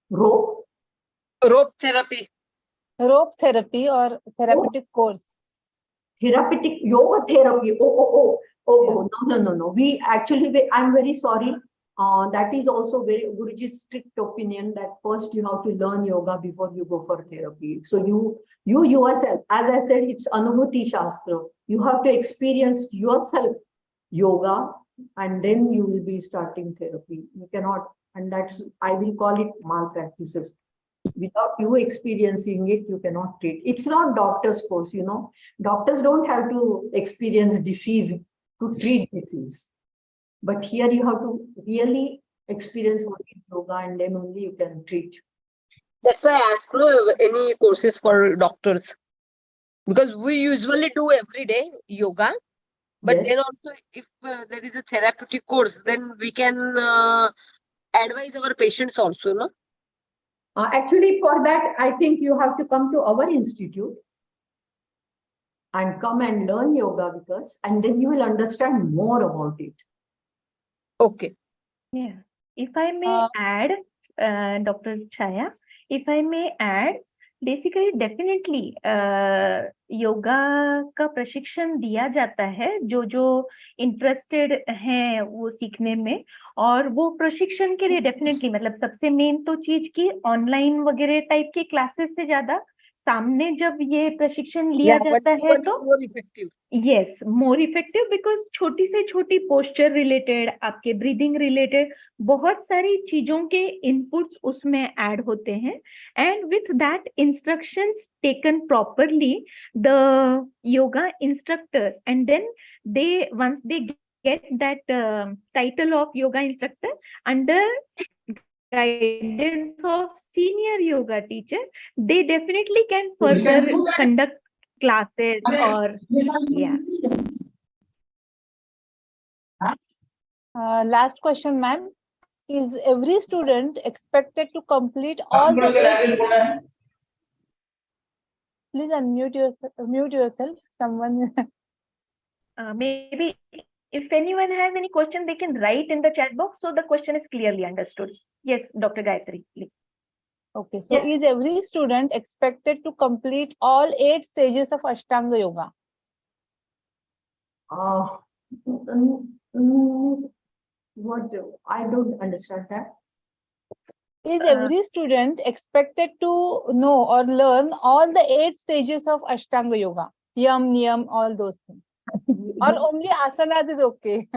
rope? Rope therapy. rope therapy or therapeutic course? therapeutic yoga therapy. No. I'm very sorry. That is also very Guruji's strict opinion that first you have to learn yoga before you go for therapy. So you yourself, as I said, it's Anubhuti Shastra. You have to experience yourself yoga and then you will be starting therapy. You cannot, and that's, I will call it malpractices. Without you experiencing it, you cannot treat. It's not doctor's course, you know. Doctors don't have to experience disease to treat disease. But here you have to really experience what is yoga and then only you can treat. That's why I asked for any courses for doctors. Because we usually do every day yoga. But Yes. then also if there is a therapeutic course, then we can advise our patients also, no? Actually, for that, I think you have to come to our institute and come and learn yoga with us, and then you will understand more about it. Okay. Yeah. If I may add, Dr. Chaya, if I may add, basically definitely yoga का प्रशिक्षण दिया जाता है जो interested हैं वो सीखने में, और वो प्रशिक्षण के लिए डेफिनेटली मतलब सबसे मेन तो चीज की ऑनलाइन वगैरह टाइप के क्लासेस से ज्यादा सामने जब ये प्रशिक्षण लिया जाता है तो यस मोर इफेक्टिव, बिकॉज छोटी से छोटी पोस्चर रिलेटेड, आपके ब्रीदिंग रिलेटेड बहुत सारी चीजों के इनपुट्स उसमें ऐड होते हैं, and with that instructions taken properly the yoga instructors, and then they once they get that title of yoga instructor under guidance of senior yoga teacher, they definitely can further conduct classes or yeah. Last question, ma'am. Is every student expected to complete all the 8? Please mute yourself. Someone. Maybe if anyone has any question, they can write in the chat box so the question is clearly understood. Yes, Dr. Gayatri, please. Okay, so is every student expected to complete all 8 stages of Ashtanga Yoga? What? I don't understand that. Is every student expected to know or learn all the 8 stages of Ashtanga Yoga? Yam, Niyam, all those things. Or only asanas is okay?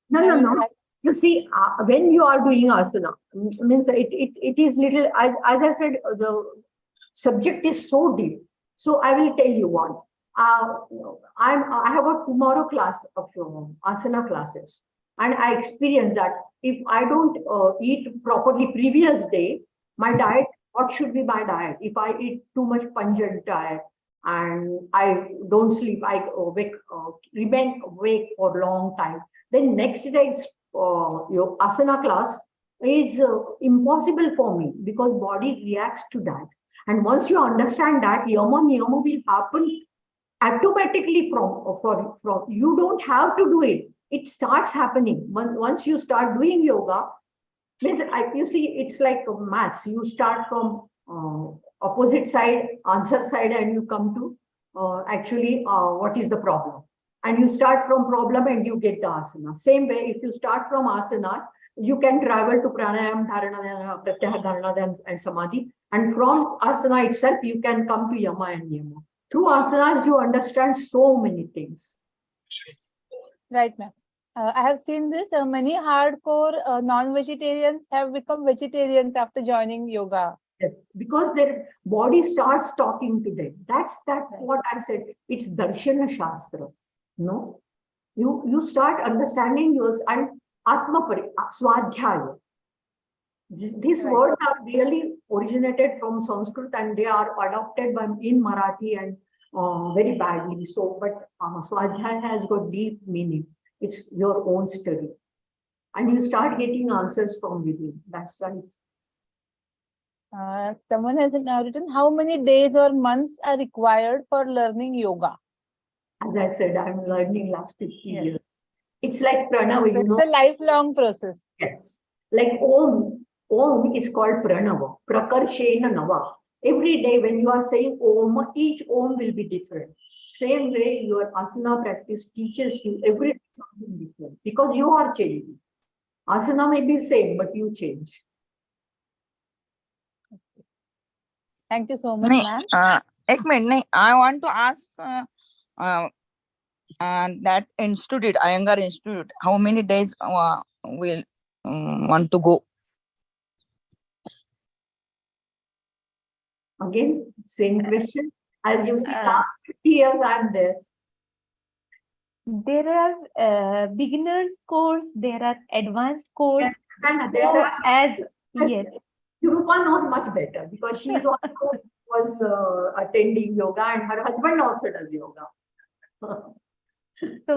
No. You see, when you are doing asana, means it is little, as I said, the subject is so deep. So I will tell you one. I have a tomorrow class of asana classes, and I experienced that if I don't eat properly previous day, my diet, what should be my diet? If I eat too much pungent diet and I don't sleep, I remain awake for a long time, then next day's your asana class is impossible for me because body reacts to that. And once you understand that, yama niyama will happen automatically from you don't have to do it. It starts happening. Once you start doing yoga, you see, it's like maths. You start from opposite side, answer side, and you come to actually what is the problem. And you start from problem and you get the asana. Same way, if you start from asana, you can travel to pranayam, dharana, pratyahara, dharana, and samadhi. And from asana itself, you can come to yama and niyama. Through asanas, you understand so many things. Right, ma'am. I have seen this. Many hardcore non-vegetarians have become vegetarians after joining yoga. Yes, because their body starts talking to them. That's what I said. It's Darshana Shastra. No, you start understanding yours and Atma Swadhyaya. These words are really originated from Sanskrit and they are adopted in Marathi and very badly. So, but Swadhyaya has got deep meaning. It's your own study, and you start getting answers from within. That's right. Someone has written, how many days or months are required for learning yoga? As I said, I'm learning last 50 years. It's like pranava, you know. It's a lifelong process. Yes. Like Om. Om is called pranava. Prakarshena nava. Every day when you are saying Om, each Om will be different. same way your asana practice teaches you every day something different because you are changing. Asana may be same, but you change. Thank you so much, नहीं ma'am. एक minute नहीं I want to ask that institute Iyengar Institute how many days will want to go. Again, same question. As you see, Uh, last 50 years I'm there. There are beginners course, there are advanced course. Yes, and So there are, as yes, yes, Yurupa knows much better because she also was attending yoga and her husband also does yoga. तो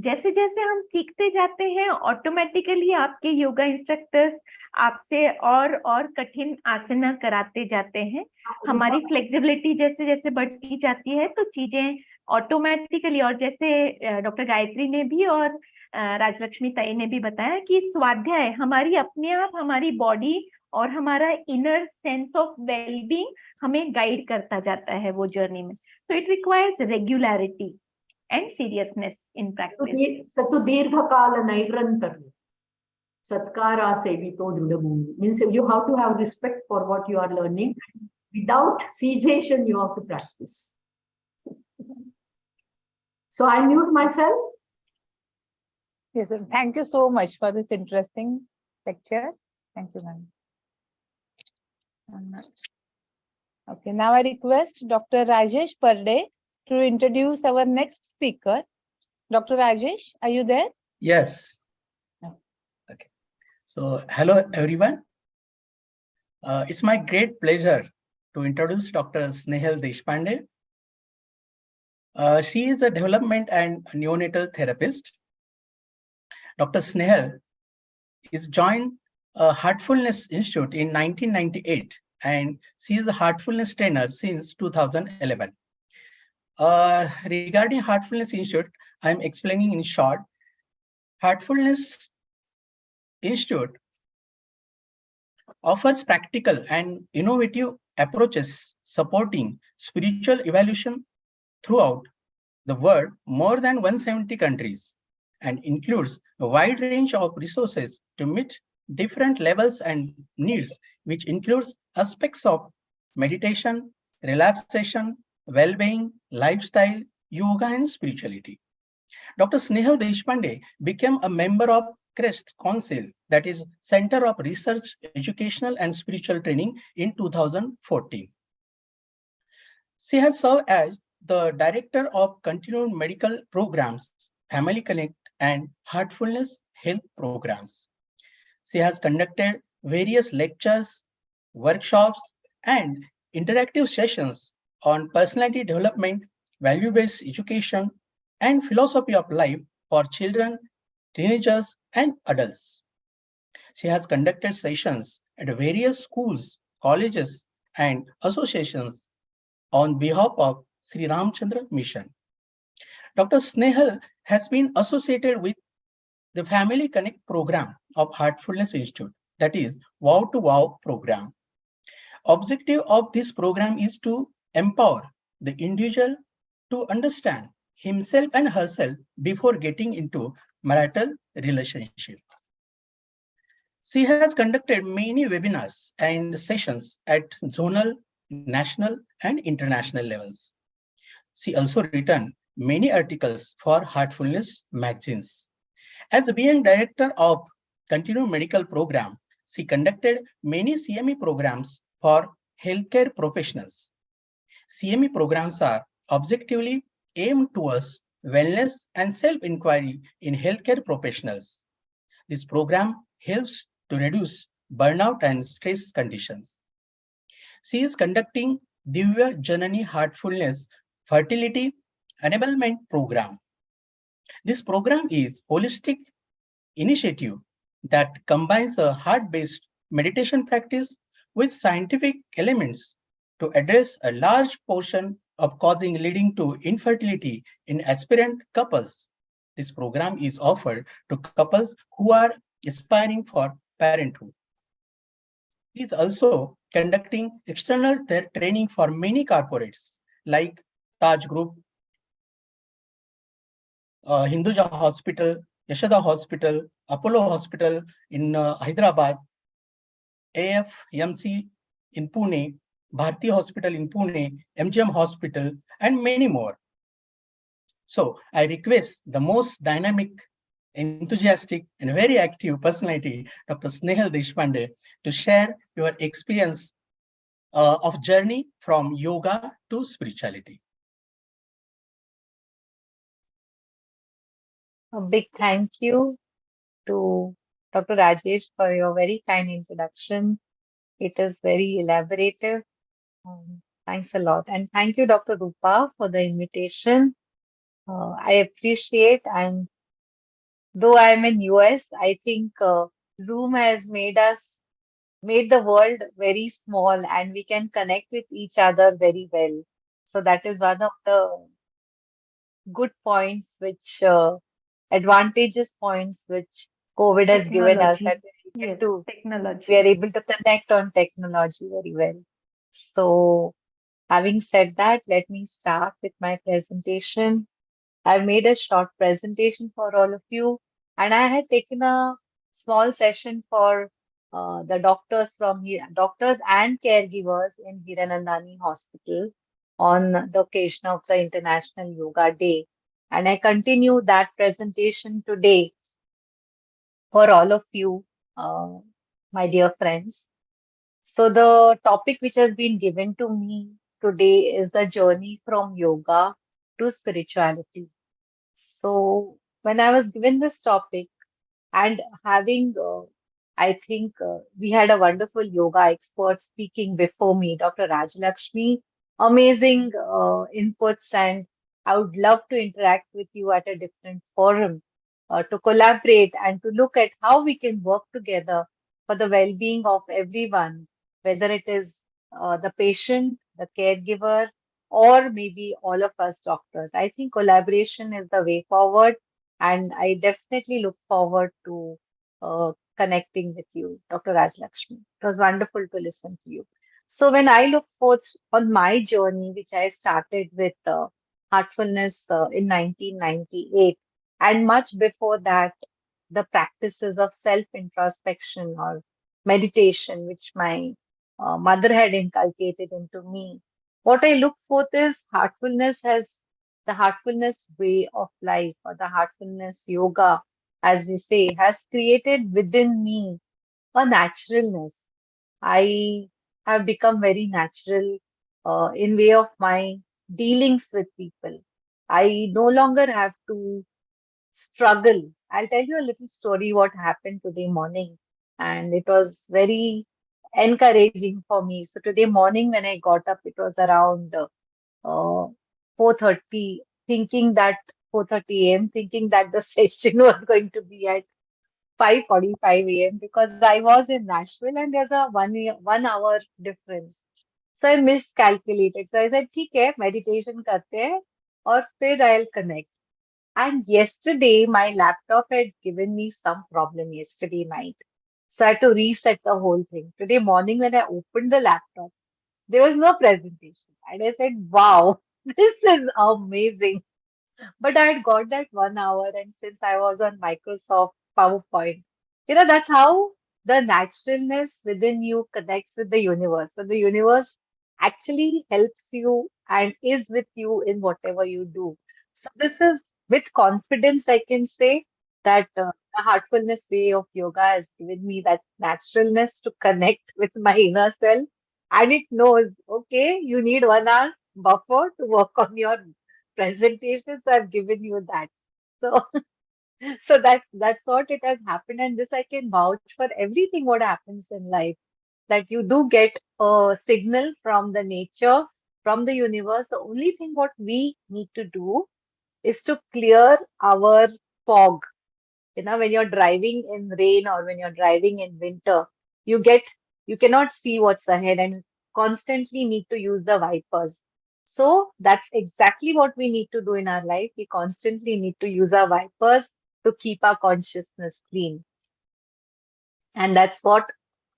जैसे जैसे हम सीखते जाते हैं automatically आपके yoga instructors आपसे और कठिन आसना कराते जाते हैं. हमारी फ्लेक्सिबिलिटी जैसे जैसे बढ़ती जाती है तो चीजें ऑटोमेटिकली, और जैसे डॉक्टर गायत्री ने भी और राजलक्ष्मी ताई ने भी बताया कि स्वाध्याय हमारी अपने आप हमारी बॉडी और हमारा इनर सेंस ऑफ वेलबींग हमें गाइड करता जाता है वो जर्नी में. So it requires regularity and seriousness in practice. Satu dirghakala nairantar. Satkara sevito drudabhumi. Means you have to have respect for what you are learning. Without cessation, you have to practice. So I mute myself. Yes, sir. Thank you so much for this interesting lecture. Thank you, ma'am. Okay, now I request Dr. Rajesh Parde to introduce our next speaker. Dr. Rajesh, are you there? Yes. No. Okay. So, hello everyone. It's my great pleasure to introduce Dr. Snehal Deshpande. She is a development and neonatal therapist. Dr. Snehal is joined Heartfulness Institute in 1998, and she is a Heartfulness trainer since 2011. Regarding Heartfulness Institute, I am explaining in short. Heartfulness Institute offers practical and innovative approaches supporting spiritual evolution throughout the world, more than 170 countries, and includes a wide range of resources to meet different levels and needs, which includes aspects of meditation, relaxation, well-being, lifestyle, yoga, and spirituality. Dr. Snehal Deshpande became a member of CREST Council, that is Center of Research, Educational and Spiritual Training, in 2014. She has served as the Director of Continued Medical Programs, Family Connect, and Heartfulness Health Programs. She has conducted various lectures, workshops, and interactive sessions on personality development, value-based education, and philosophy of life for children, teenagers, and adults. She has conducted sessions at various schools, colleges, and associations on behalf of Sri Ramchandra Mission. Dr. Snehal has been associated with the Family Connect program of Heartfulness Institute, that is Wow to Wow program. Objective of this program is to empower the individual to understand himself and herself before getting into marital relationship. She has conducted many webinars and sessions at zonal, national, and international levels. She also written many articles for Heartfulness magazines. As being director of Continued Medical Program, she conducted many CME programs for healthcare professionals. CME programs are objectively aimed towards wellness and self-inquiry in healthcare professionals. This program helps to reduce burnout and stress conditions. She is conducting Divya Janani Heartfulness Fertility Enablement Program. This program is holistic initiative that combines a heart-based meditation practice with scientific elements to address a large portion of causing leading to infertility in aspirant couples. This program is offered to couples who are aspiring for parenthood. He is also conducting external training for many corporates like Taj Group, Hinduja Hospital, Yashoda Hospital, Apollo Hospital in Hyderabad, AFMC in Pune, Bharti Hospital in Pune, MGM Hospital, and many more. So I request the most dynamic, enthusiastic, and very active personality, Dr. Snehal Deshpande, to share your experience of journey from yoga to spirituality. A big thank you to Dr. Rajesh for your very kind introduction. It is very elaborative. Thanks a lot. And thank you, Dr. Rupa, for the invitation. I appreciate, and though I'm in US, I think Zoom has made the world very small and we can connect with each other very well. So that is one of the good points which advantageous points which COVID has given us, Technology. that Yes, we are technology. able to connect on technology very well. So having said that, let me start with my presentation. I've made a short presentation for all of you, and I had taken a small session for the doctors doctors and caregivers in Hiranandani Hospital on the occasion of the International Yoga Day. And I continue that presentation today for all of you, uh, my dear friends. So the topic which has been given to me today is the journey from yoga to spirituality. So when I was given this topic and having, I think we had a wonderful yoga expert speaking before me, Dr. Rajalakshmi, amazing inputs, and I would love to interact with you at a different forum to collaborate and to look at how we can work together for the well-being of everyone, whether it is the patient, the caregiver, or maybe all of us doctors. I think collaboration is the way forward, and I definitely look forward to connecting with you, Dr. Rajlakshmi. It was wonderful to listen to you. So when I look forth on my journey, which I started with heartfulness in 1998, and much before that, the practices of self-introspection or meditation, which my mother had inculcated into me. What I look forth is the heartfulness way of life, or the heartfulness yoga, as we say, has created within me a naturalness. I have become very natural in way of my dealings with people. I no longer have to struggle. I'll tell you a little story what happened today morning, and it was very encouraging for me. So today morning when I got up, it was around 4:30, thinking that 4:30 a.m., thinking that the session was going to be at 5:45 a.m. because I was in Nashville and there's a 1 hour difference. So I miscalculated. So I said, ठीक है, meditation करते हैं और फिर I'll connect. And yesterday, my laptop had given me some problem yesterday night. So I had to reset the whole thing. Today morning, when I opened the laptop, there was no presentation. And I said, wow, this is amazing. But I had got that 1 hour, and since I was on Microsoft PowerPoint, that's how the naturalness within you connects with the universe. So the universe actually helps you and is with you in whatever you do. So this is with confidence, I can say that the heartfulness way of yoga has given me that naturalness to connect with my inner self. And it knows, okay, you need 1 hour buffer to work on your presentation, so I've given you that. So so that's what it has happened, and this I can vouch for everything what happens in life, that you do get a signal from the nature, from the universe. The only thing what we need to do is to clear our fog. When you're driving in rain or when you're driving in winter, you get you cannot see what's ahead and constantly need to use the wipers. So that's exactly what we need to do in our life. We constantly need to use our wipers to keep our consciousness clean. And that's what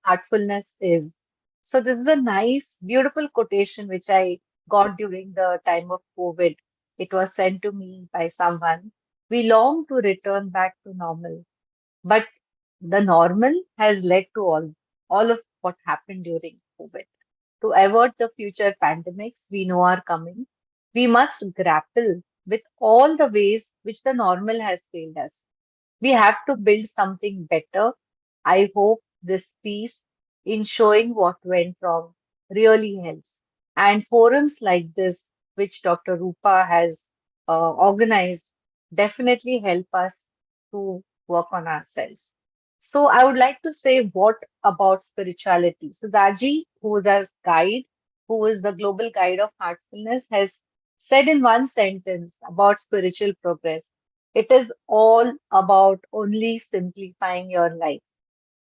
heartfulness is. So this is a nice, beautiful quotation which I got during the time of COVID. It was sent to me by someone. We long to return back to normal, but the normal has led to all of what happened during COVID. To avoid the future pandemics we know are coming, we must grapple with all the ways which the normal has failed us. We have to build something better. I hope this piece in showing what went wrong really helps. And forums like this, which Dr. Rupa has organized, definitely help us to work on ourselves. So I would like to say what about spirituality. So Daji, who is our guide, who is the global guide of heartfulness, has said in one sentence about spiritual progress. It is all about only simplifying your life.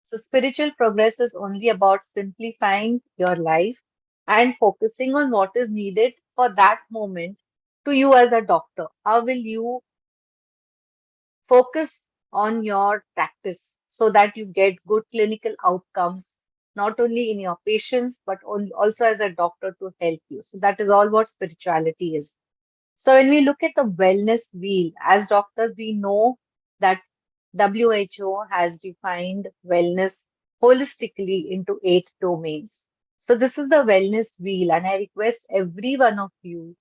So spiritual progress is only about simplifying your life and focusing on what is needed for that moment to you as a doctor. How will you focus on your practice so that you get good clinical outcomes, not only in your patients, but also as a doctor to help you? So that is all what spirituality is. So when we look at the wellness wheel, as doctors, we know that WHO has defined wellness holistically into 8 domains. So this is the wellness wheel, and I request every one of you.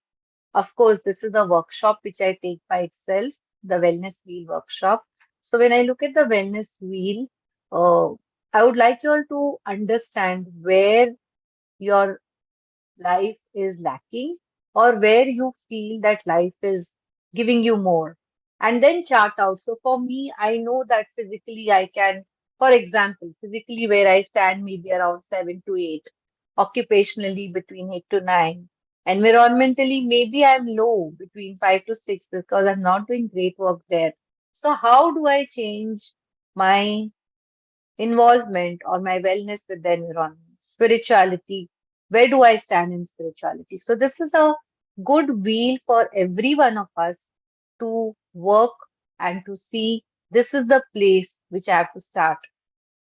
Of course, this is a workshop which I take by itself, the wellness wheel workshop. So when I look at the wellness wheel, uh, I would like you all to understand where your life is lacking or where you feel that life is giving you more, and then chart out. So for me, I know that physically I can, for example, physically where I stand maybe around 7 to 8, occupationally between 8 to 9, environmentally maybe I'm low between 5 to 6 because I'm not doing great work there. So how do I change my involvement or my wellness with the environment? Spirituality, where do I stand in spirituality? So this is a good wheel for every one of us to work and to see this is the place which I have to start.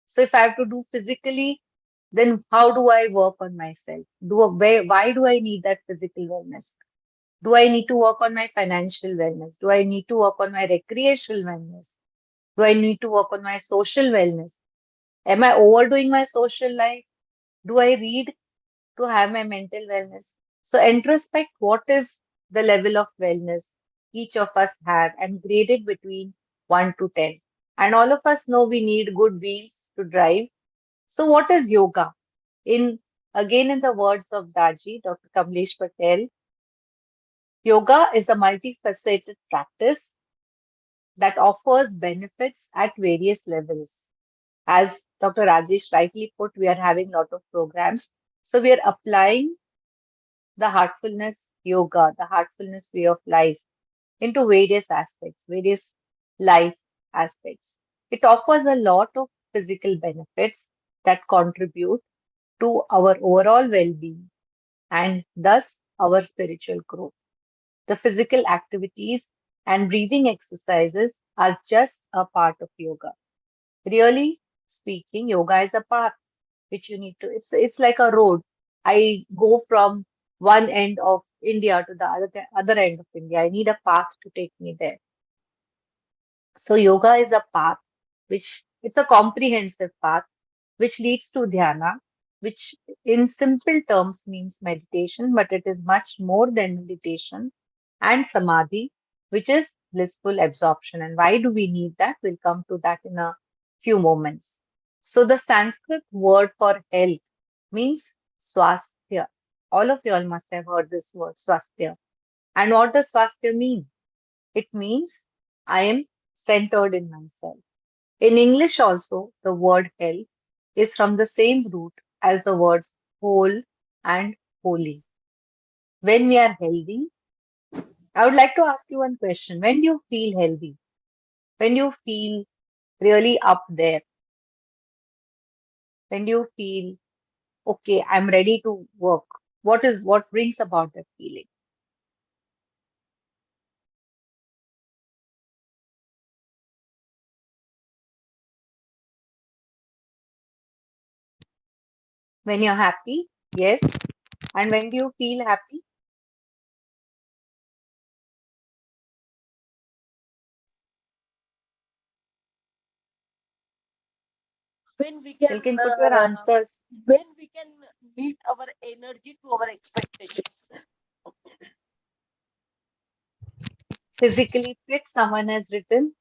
So if I have to do physically, then how do I work on myself? Why do I need that physical wellness? Do I need to work on my financial wellness? Do I need to work on my recreational wellness? Do I need to work on my social wellness? Am I overdoing my social life? Do I read to have my mental wellness? So introspect what is the level of wellness each of us have and grade it between 1 to 10. And all of us know we need good wheels to drive. So what is yoga? In the words of Daji, Dr. Kamlesh Patel, yoga is a multifaceted practice that offers benefits at various levels. As Dr. Rajesh rightly put, we are having a lot of programs. So we are applying the heartfulness yoga, the heartfulness way of life into various aspects, various life aspects. It offers a lot of physical benefits that contribute to our overall well-being and thus our spiritual growth. The physical activities and breathing exercises are just a part of yoga. Really speaking, yoga is a path which you need to, it's like a road. I go from one end of India to the other end of India. I need a path to take me there. So yoga is a path which it's a comprehensive path which leads to dhyana, which in simple terms means meditation, but it is much more than meditation, and samadhi, which is blissful absorption. And why do we need that? We'll come to that in a few moments. So the Sanskrit word for health means swasthya. All of you all must have heard this word, swasthya. And what does swasthya mean? It means I am centered in myself. In English also, the word health is from the same root as the words whole and holy. When we are healthy, I would like to ask you one question. When do you feel healthy? When you feel really up there? When you feel, okay, I'm ready to work? What brings about that feeling? When you're happy? Yes. And when do you feel happy? when we can, You can put your answers. when we can meet our energy to our expectations. Physically fit, someone has written.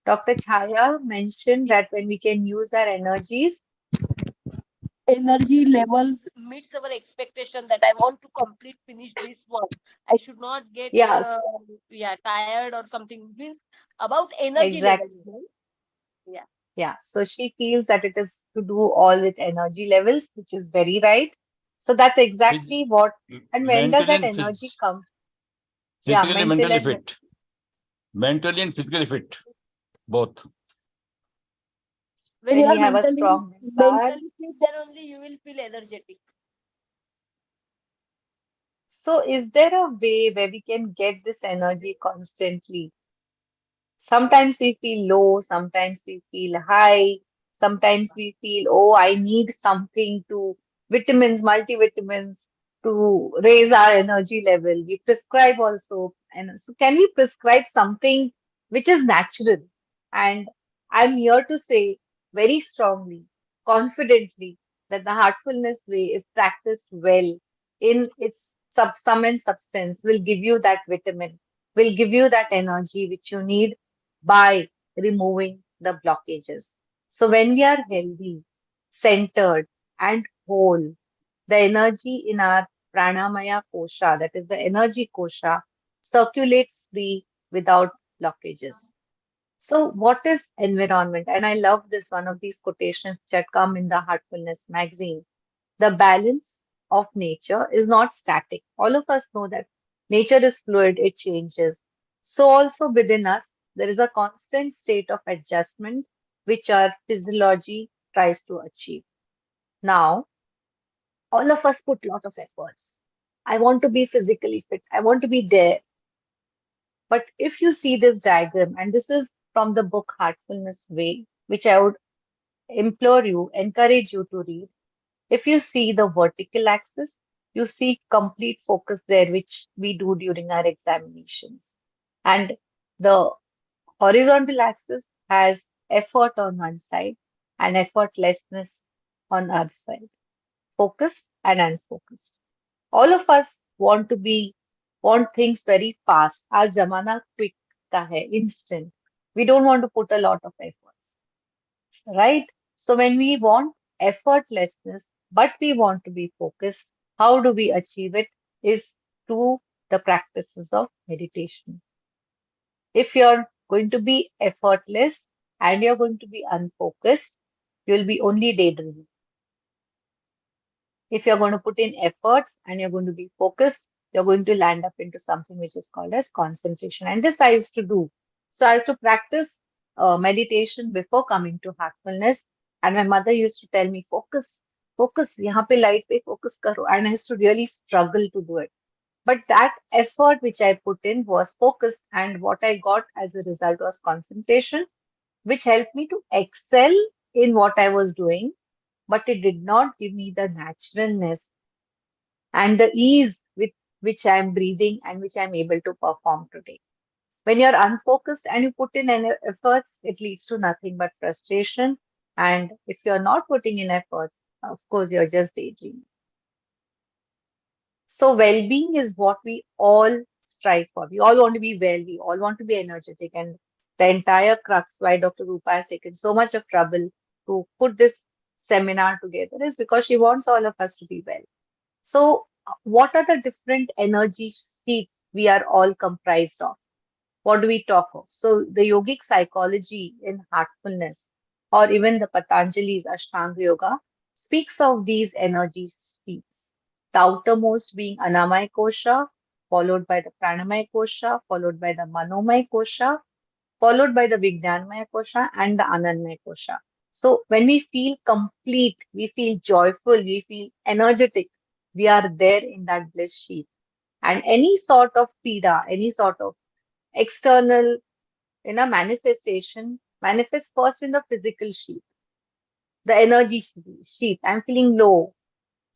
Dr. Chaya mentioned that when we can use our energies. Energy levels meets our expectation that I want to finish this work. I should not get Yes. Tired or something. Means about energy levels. Exactly. Right? Yeah. So she feels that it is to do all with energy levels, which is very right. So that's exactly what. And when does Mentally that and energy come? Yeah, physically, mental mentally and fit. Mentally and physically fit, both. When when you we are have a strong willpower. mentally fit, then only you will feel energetic. So is there a way where we can get this energy constantly? Sometimes we feel low, sometimes we feel high, sometimes we feel, oh, I need something to vitamins, multivitamins to raise our energy level. We prescribe also. And so, can we prescribe something which is natural? And I'm here to say very strongly, confidently, that the heartfulness way is practiced well in its sum and substance, will give you that vitamin, will give you that energy which you need by removing the blockages. So when we are healthy, centered, and whole, the energy in our pranamaya kosha, that is the energy kosha, circulates free without blockages. So what is environment? And I love this one of these quotations which had come in the Heartfulness magazine. The balance of nature is not static. All of us know that nature is fluid, it changes. So, also within us, there is a constant state of adjustment which our physiology tries to achieve. Now, all of us put a lot of efforts. I want to be physically fit, I want to be there. But if you see this diagram, and this is from the book Heartfulness Way, which I would encourage you to read. If you see the vertical axis, you see complete focus there, which we do during our examinations. And the horizontal axis has effort on one side and effortlessness on other side, focused and unfocused. All of us want things very fast. Our zamana quick ka hai, instant. We don't want to put a lot of efforts, right? So when we want effortlessness, but we want to be focused, how do we achieve it? Is through the practices of meditation. If you're going to be effortless and you're going to be unfocused, you'll be only daydreaming. If you're going to put in efforts and you're going to be focused, you're going to land up into something which is called as concentration. And this I used to do. So I used to practice meditation before coming to heartfulness. And my mother used to tell me, focus, focus, yahan pe light pe focus karo. And I used to really struggle to do it. But that effort which I put in was focused. And what I got as a result was concentration, which helped me to excel in what I was doing, but it did not give me the naturalness and the ease with which I'm breathing and which I'm able to perform today. When you're unfocused and you put in efforts, it leads to nothing but frustration. And if you're not putting in efforts, of course, you're just daydreaming. So, well being is what we all strive for. We all want to be well, we all want to be energetic. And the entire crux why Dr. Rupa has taken so much of trouble to put this seminar together is because she wants all of us to be well. So, what are the different energy states we are all comprised of? What do we talk of? So, the yogic psychology in heartfulness, or even the Patanjali's Ashtanga Yoga, speaks of these energy states. The outermost being Anamaya Kosha, followed by the Pranamaya Kosha, followed by the Manomaya Kosha, followed by the Vijnanamaya Kosha and the Anandmaya Kosha. So when we feel complete, we feel joyful, we feel energetic, we are there in that bliss sheath. And any sort of pida, any sort of external manifestation manifests first in the physical sheath, the energy sheath. I'm feeling low.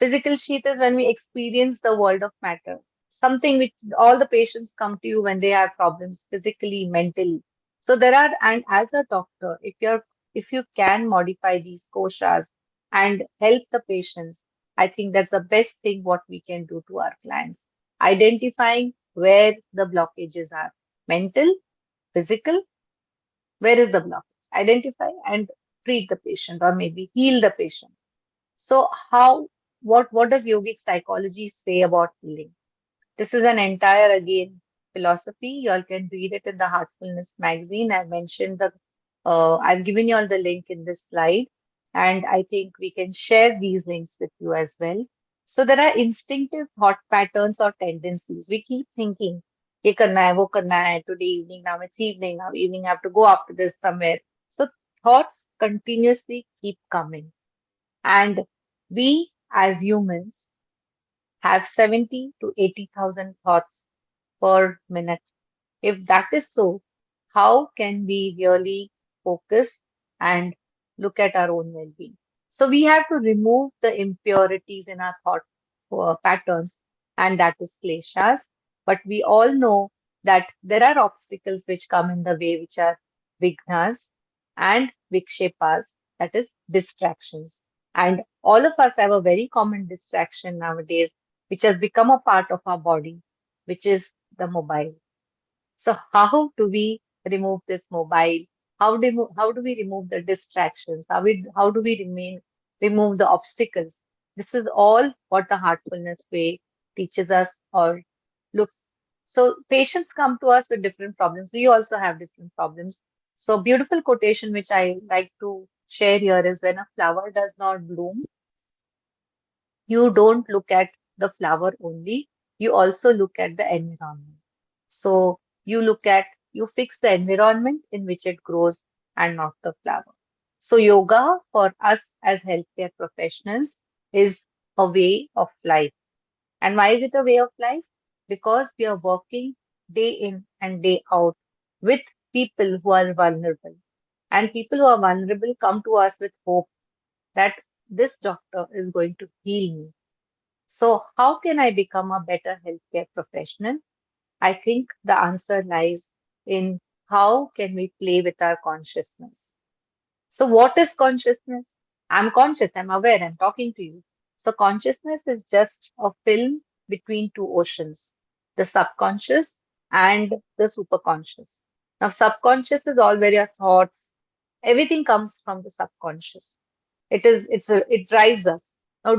Physical sheath is when we experience the world of matter, something which all the patients come to you when they have problems physically, mentally. So there are, and as a doctor, if you can modify these koshas and help the patients, I think that's the best thing what we can do to our clients. Identifying where the blockages are, mental, physical, where is the blockage? Identify and treat the patient or maybe heal the patient. So what does yogic psychology say about healing? This is an entire again philosophy. You all can read it in the Heartfulness magazine. I mentioned I've given you all the link in this slide, and I think we can share these links with you as well. So there are instinctive thought patterns or tendencies. We keep thinking, ye karna hai, wo karna hai, today evening, now it's evening, now evening I have to go after this somewhere. So thoughts continuously keep coming. And we as humans have 70 to 80,000 thoughts per minute. If that is so, how can we really focus and look at our own well-being? So we have to remove the impurities in our thought patterns, and that is kleshas. But we all know that there are obstacles which come in the way, which are vignas and vikshepas, that is distractions. And all of us have a very common distraction nowadays, which has become a part of our body, which is the mobile. So how do we remove this mobile? How do we remove the distractions? How do we remove the obstacles? This is all what the Heartfulness Way teaches us or looks. So patients come to us with different problems. We also have different problems. So beautiful quotation which I like to share here is, when a flower does not bloom, you don't look at the flower only, you also look at the environment. So you fix the environment in which it grows and not the flower. So yoga for us as healthcare professionals is a way of life. And why is it a way of life? Because we are working day in and day out with people who are vulnerable. And people who are vulnerable come to us with hope that this doctor is going to heal me. So how can I become a better healthcare professional? I think the answer lies in how can we play with our consciousness. So what is consciousness? I'm conscious, I'm aware, I'm talking to you. So consciousness is just a film between two oceans, the subconscious and the superconscious. Now subconscious is all where your thoughts, everything comes from the subconscious. It drives us. Now,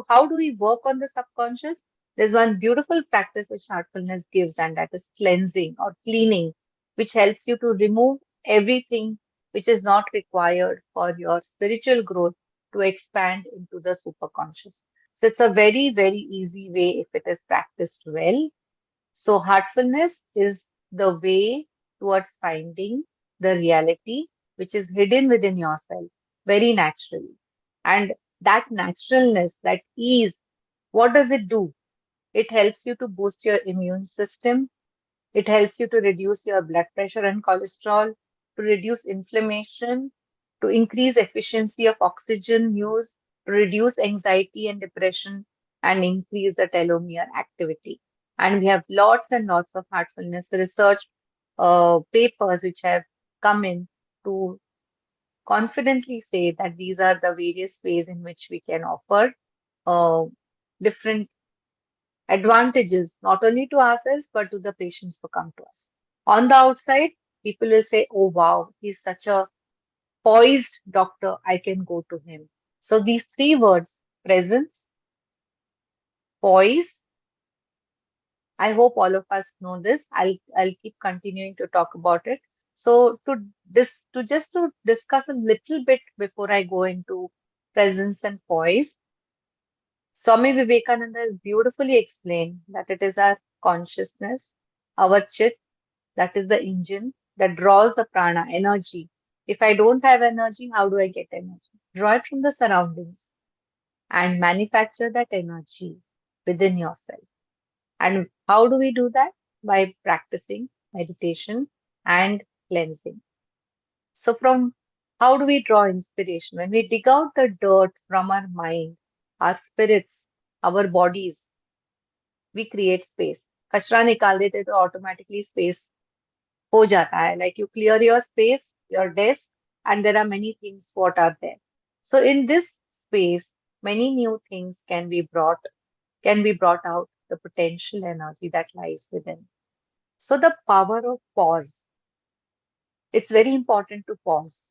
how do we work on the subconscious? There's one beautiful practice which Heartfulness gives, and that is cleansing or cleaning, which helps you to remove everything which is not required for your spiritual growth to expand into the superconscious. So it's a very, very easy way if it is practiced well. So heartfulness is the way towards finding the reality which is hidden within yourself very naturally. And that naturalness, that ease, what does it do? It helps you to boost your immune system. It helps you to reduce your blood pressure and cholesterol, to reduce inflammation, to increase efficiency of oxygen use, to reduce anxiety and depression, and increase the telomere activity. And we have lots and lots of heartfulness research papers which have come in to confidently say that these are the various ways in which we can offer uh, different advantages, not only to ourselves, but to the patients who come to us. On the outside, people will say, oh, wow, he's such a poised doctor, I can go to him. So these three words, presence, poise, I hope all of us know this. I'll keep continuing to talk about it. So to discuss a little bit before I go into presence and poise, Swami Vivekananda has beautifully explained that it is our consciousness, our chit, that is the engine that draws the prana, energy. If I don't have energy, how do I get energy? Draw it from the surroundings and manufacture that energy within yourself. And how do we do that? By practicing meditation and cleansing. So from how do we draw inspiration? When we dig out the dirt from our mind, our spirits, our bodies, we create space. कचरा निकाल देते तो automatically space हो जाता है. Like you clear your space, your desk, and there are many things what are there. So in this space, many new things can be brought out, the potential energy that lies within. So the power of pause. It's very important to pause.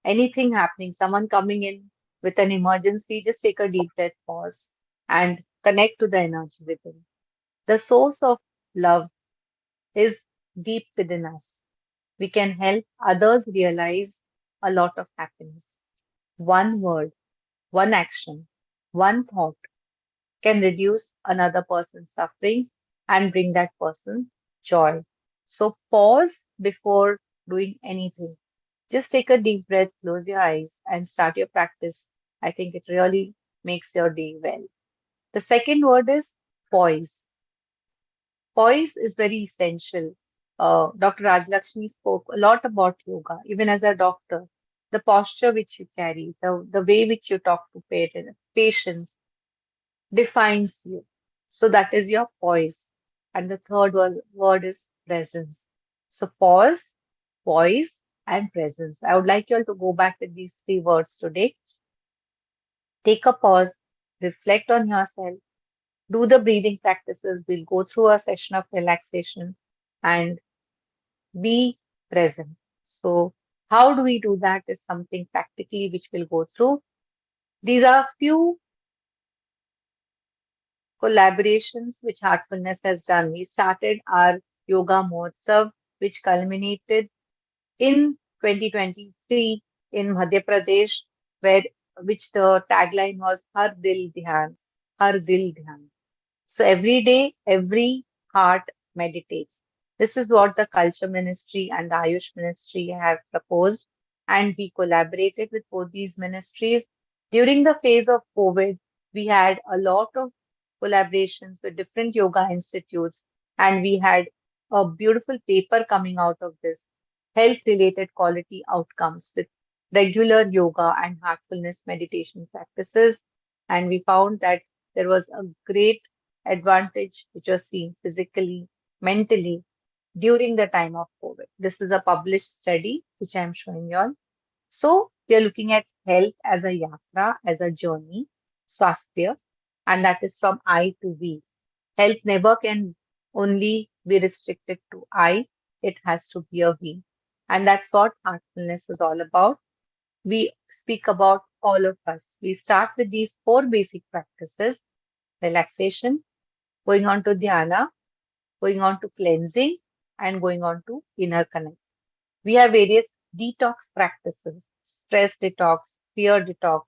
Anything happening, someone coming in with an emergency, just take a deep breath, pause, and connect to the energy within. The source of love is deep within us. We can help others realize a lot of happiness. One word, one action, one thought can reduce another person's suffering and bring that person joy. So pause before doing anything. Just take a deep breath, close your eyes, and start your practice. I think it really makes your day well. The second word is poise. Poise is very essential. Dr. Rajlakshmi spoke a lot about yoga, even as a doctor. The posture which you carry, the way which you talk to patients defines you. So that is your poise. And the third word is presence. So pause, poise, and presence. I would like you all to go back to these three words today. Take a pause, reflect on yourself, do the breathing practices. We'll go through a session of relaxation and be present. So how do we do that is something practically which we'll go through. These are few collaborations which Heartfulness has done. We started our Yoga Mahotsav, which culminated in 2023 in Madhya Pradesh, which the tagline was Har Dil Dhyan, Har Dil Dhyan. So every day, every heart meditates. This is what the Culture Ministry and the Ayush Ministry have proposed, and we collaborated with both these ministries. During the phase of COVID, we had a lot of collaborations with different yoga institutes, and we had a beautiful paper coming out of this, health-related quality outcomes with regular yoga and heartfulness meditation practices. And we found that there was a great advantage which was seen physically, mentally during the time of COVID. This is a published study which I am showing you all. So we are looking at health as a yatra, as a journey, swasthya, and that is from I to we. Health never can only be restricted to I, it has to be a we. And that's what heartfulness is all about. We speak about all of us. We start with these four basic practices: relaxation, going on to dhyana, going on to cleansing, and going on to inner connect. We have various detox practices: stress detox, fear detox,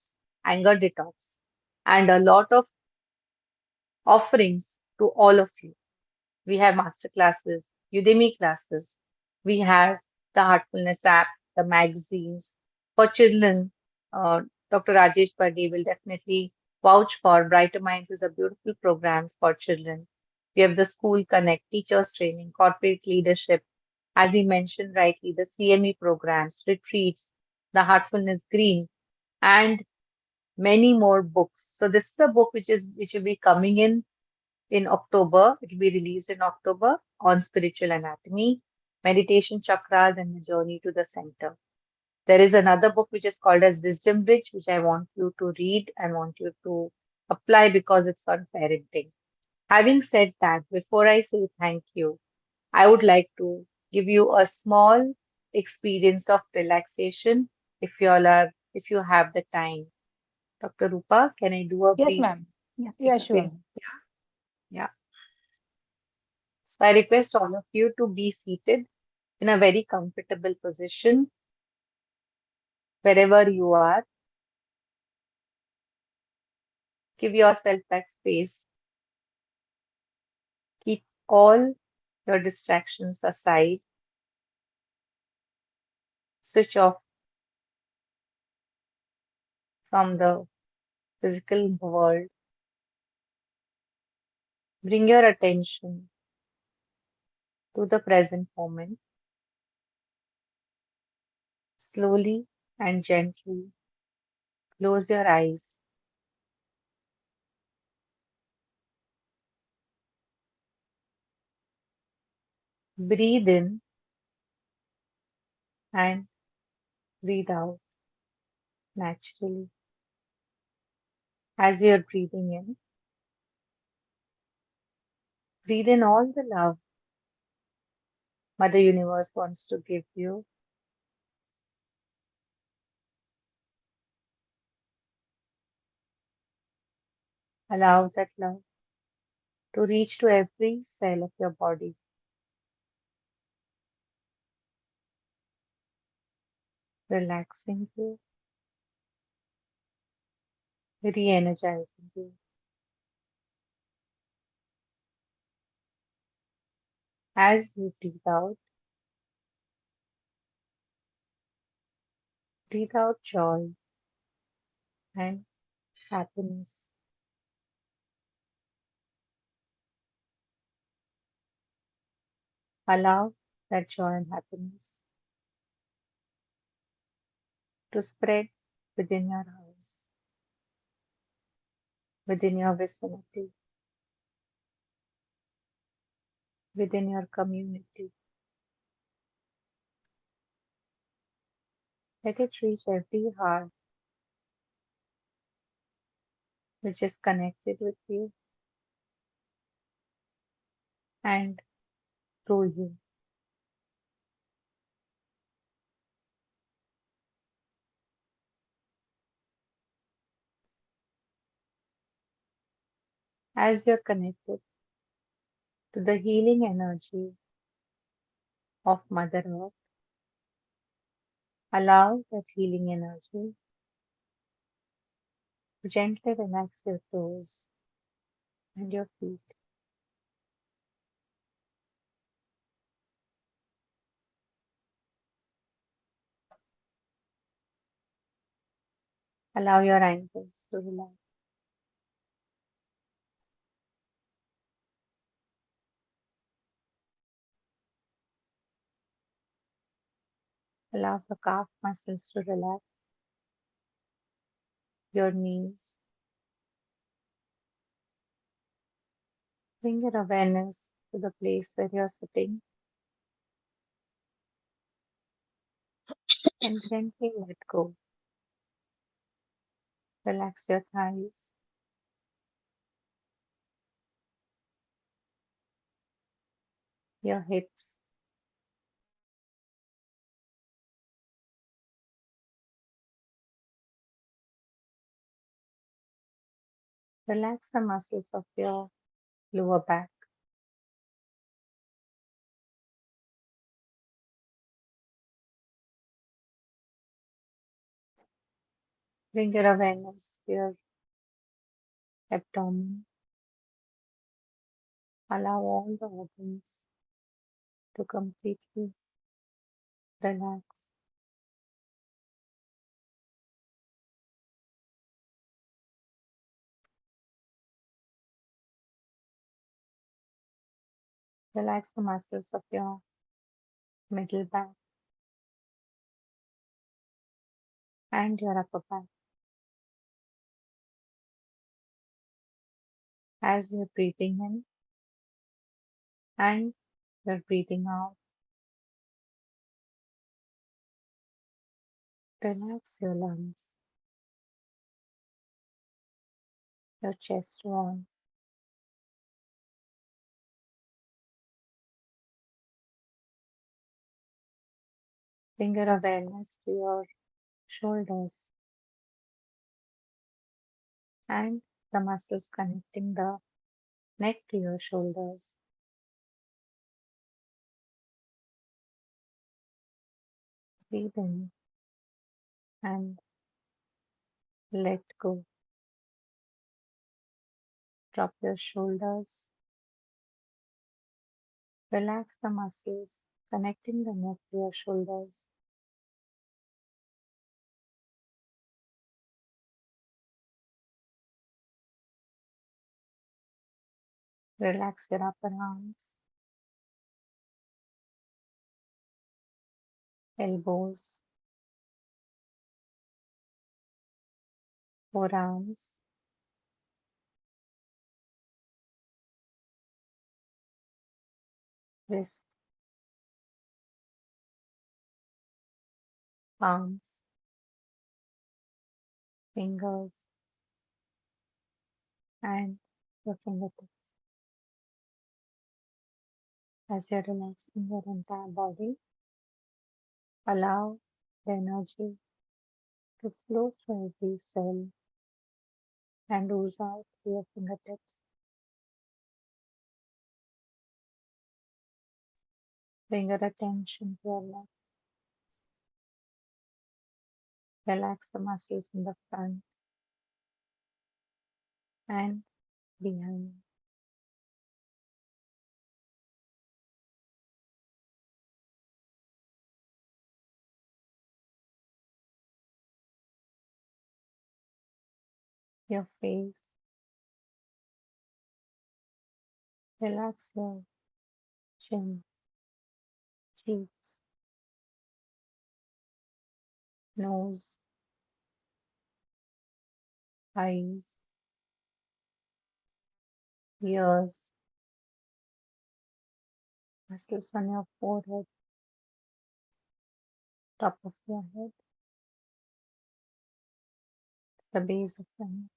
anger detox, and a lot of offerings to all of you. We have master classes, Udemy classes. We have the Heartfulness app, the magazines. For children, Dr. Rajesh Pardee will definitely vouch for. Brighter Minds is a beautiful program for children. We have the School Connect, Teachers Training, Corporate Leadership. As he mentioned rightly, the CME programs, retreats, the Heartfulness Green, and many more books. So this is a book which will be coming in October. It will be released in October on spiritual anatomy, meditation chakras, and the journey to the center. There is another book which is called as Wisdom Bridge, which I want you to read and want you to apply because it's on parenting. Having said that, before I say thank you, I would like to give you a small experience of relaxation if if you have the time. Dr. Rupa, can I do a Yes, brief ma'am. Yeah, sure. explain? Yeah. So I request all of you to be seated in a very comfortable position wherever you are. Give yourself that space. Keep all your distractions aside. Switch off from the physical world. Bring your attention to the present moment. Slowly and gently close your eyes. Breathe in and breathe out naturally. As you're breathing in, breathe in all the love Mother Universe wants to give you. Allow that love to reach to every cell of your body. Relaxing you, re-energizing you. As you breathe out joy and happiness. Allow that joy and happiness to spread within your house, within your vicinity, within your community. Let it reach every heart which is connected with you and through you. As you're connected to the healing energy of Mother Earth, allow that healing energy to gently relax your toes and your feet. Allow your ankles to relax. Allow the calf muscles to relax, your knees. Bring your awareness to the place where you're sitting and gently let go. Relax your thighs, your hips, relax the muscles of your lower back. Bring your awareness to your abdomen. Allow all the organs to completely relax. Relax the muscles of your middle back and your upper back. As you're breathing in and you're breathing out, relax your lungs, your chest wall, bring your awareness to your shoulders and the muscles connecting the neck to your shoulders. Breathe in and let go. Drop your shoulders. Relax the muscles connecting the neck to your shoulders. Relax your upper arms, elbows, forearms, wrist, palms, fingers, and your fingertips. As you're relaxing your entire body, allow the energy to flow through every cell and ooze out through your fingertips. Bring your attention to your neck. Relax the muscles in the front and behind. Your face. Relax your chin, cheeks, nose, eyes, ears, muscles on your forehead, top of your head, the base of your neck.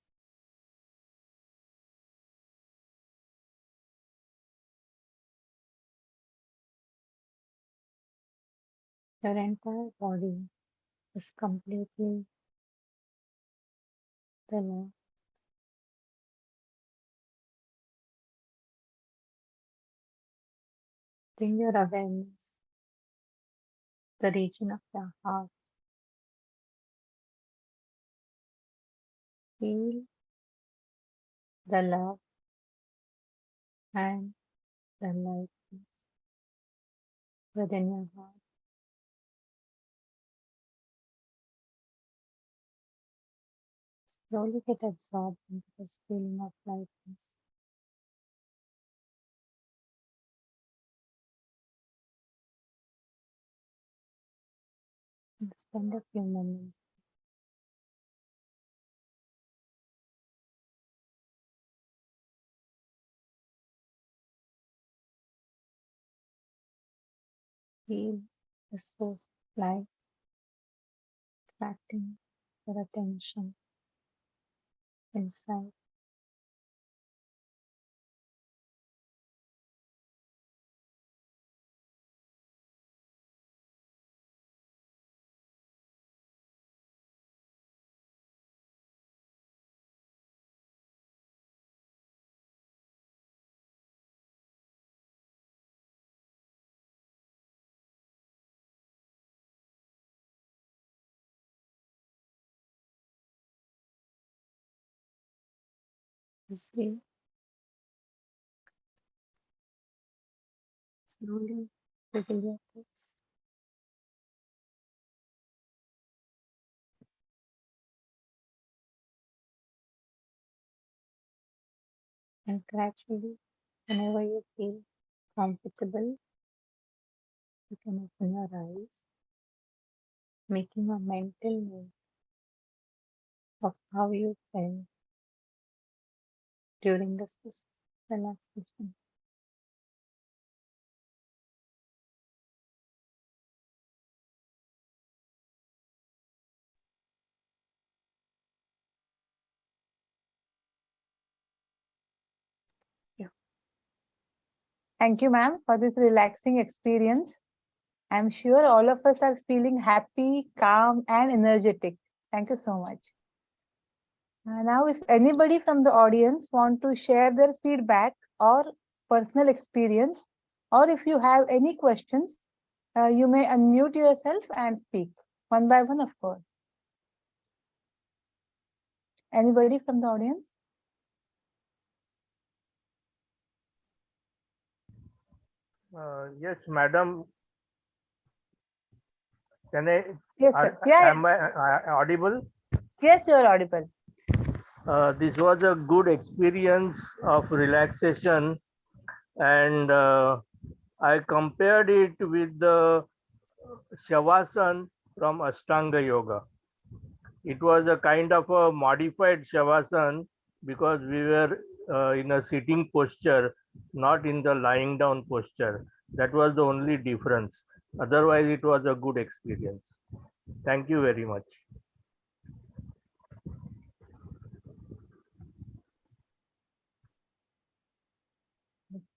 Your entire body is completely relaxed. Bring your awareness to the region of your heart. Feel the love and the lightness within your heart. Slowly get absorbed into this feeling of lightness. And spend a few moments feel the source of light attracting your attention inside. This way, slowly wiggle your hips. And gradually, whenever you feel comfortable, you can open your eyes, making a mental note of how you felt during this process of relaxation. Thank you, ma'am, for this relaxing experience. I'm sure all of us are feeling happy, calm, and energetic. Thank you so much. Now, if anybody from the audience want to share their feedback or personal experience, or if you have any questions, you may unmute yourself and speak one by one, of course. Anybody from the audience? Yes, madam. Can I? Yes, sir. Yeah, am I audible? yes, you are audible. This was a good experience of relaxation, and I compared it with the Shavasana from Ashtanga Yoga. It was a kind of a modified Shavasana because we were in a sitting posture, not in the lying down posture. That was the only difference. Otherwise, it was a good experience. Thank you very much.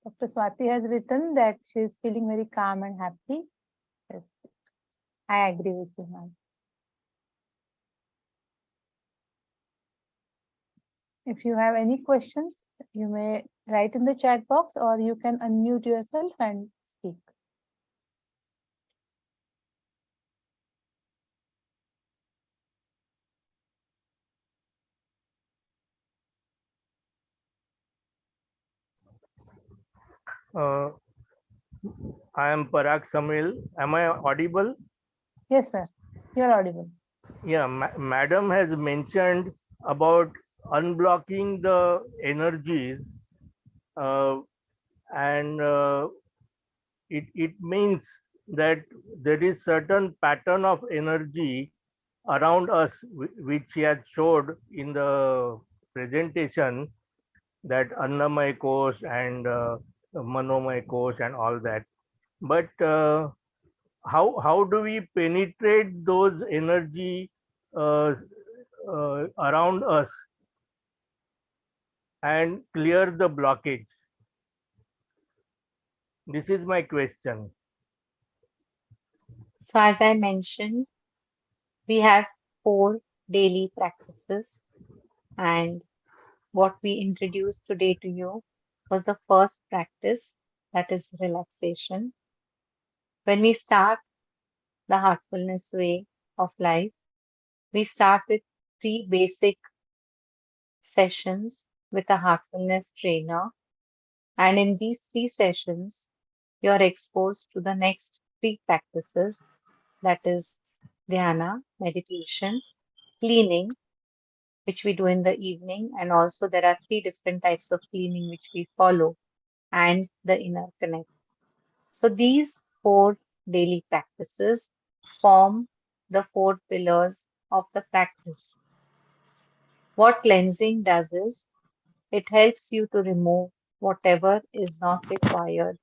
Dr. Swati has written that she is feeling very calm and happy. Yes. I agree with you, ma'am. If you have any questions, you may write in the chat box or you can unmute yourself and speak. I am Parag Samil. Am I audible? Yes, sir. You're audible. Yeah, madam has mentioned about unblocking the energies, and it means that there is certain pattern of energy around us, which she had showed in the presentation, that Annamay Kosh and Manomay Kosh and all that. But how do we penetrate those energy around us and clear the blockage? This is my question. So as I mentioned, we have 4 daily practices, and what we introduced today to you was the first practice, that is relaxation. When we start the heartfulness way of life, we start with 3 basic sessions with a heartfulness trainer. And in these 3 sessions, you're exposed to the next 3 practices, that is dhyana, meditation, cleaning, which we do in the evening. And also there are 3 different types of cleaning which we follow, and the inner connect. So these 4 daily practices form the 4 pillars of the practice. What cleansing does is, it helps you to remove whatever is not required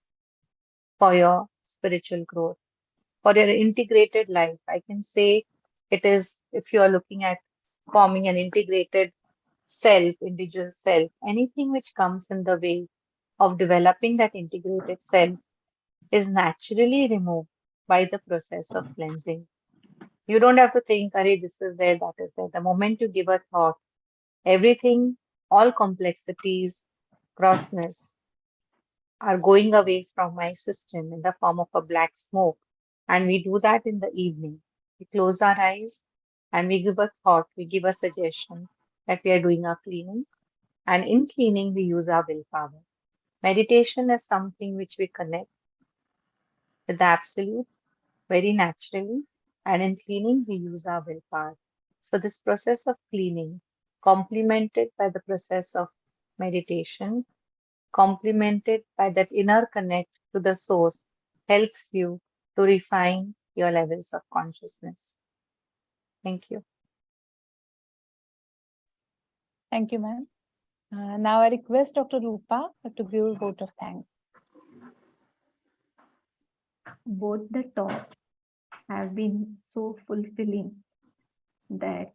for your spiritual growth, for your integrated life. I can say it is, if you are looking at forming an integrated self, individual self, anything which comes in the way of developing that integrated self is naturally removed by the process of cleansing. You don't have to think, Arey, this is there, that is there. The moment you give a thought, everything, all complexities, grossness are going away from my system in the form of a black smoke. And we do that in the evening. We close our eyes and we give a thought, we give a suggestion that we are doing our cleaning. And in cleaning, we use our willpower. Meditation is something which we connect with the absolute very naturally. And in cleaning, we use our willpower. So this process of cleaning, complemented by the process of meditation, complemented by that inner connect to the source, helps you to refine your levels of consciousness. Thank you. Thank you, ma'am. Now I request Dr. Rupa to give a vote of thanks. Both the talks have been so fulfilling that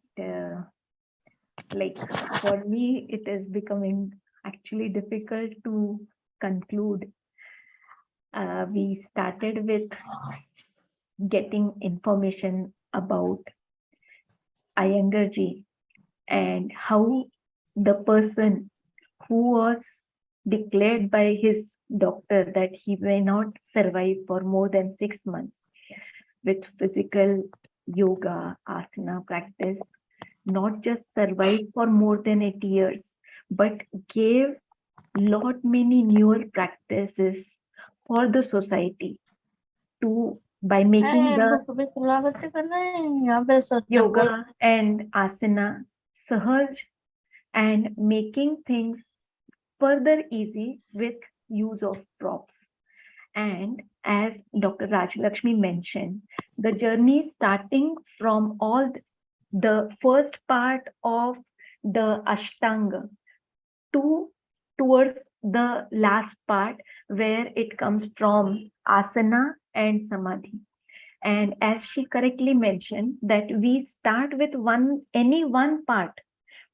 like for me it is becoming actually difficult to conclude. We started with getting information about Iyengarji and how the person who was declared by his doctor that he may not survive for more than 6 months with physical yoga, asana practice, not just survived for more than 8 years, but gave lot many newer practices for the society to by making the yoga and asana sahaj and making things further easy with use of props. And as Dr. Rajalakshmi mentioned, the journey starting from all the first part of the Ashtanga towards the last part where it comes from asana and samadhi. And as she correctly mentioned, that we start with any one part,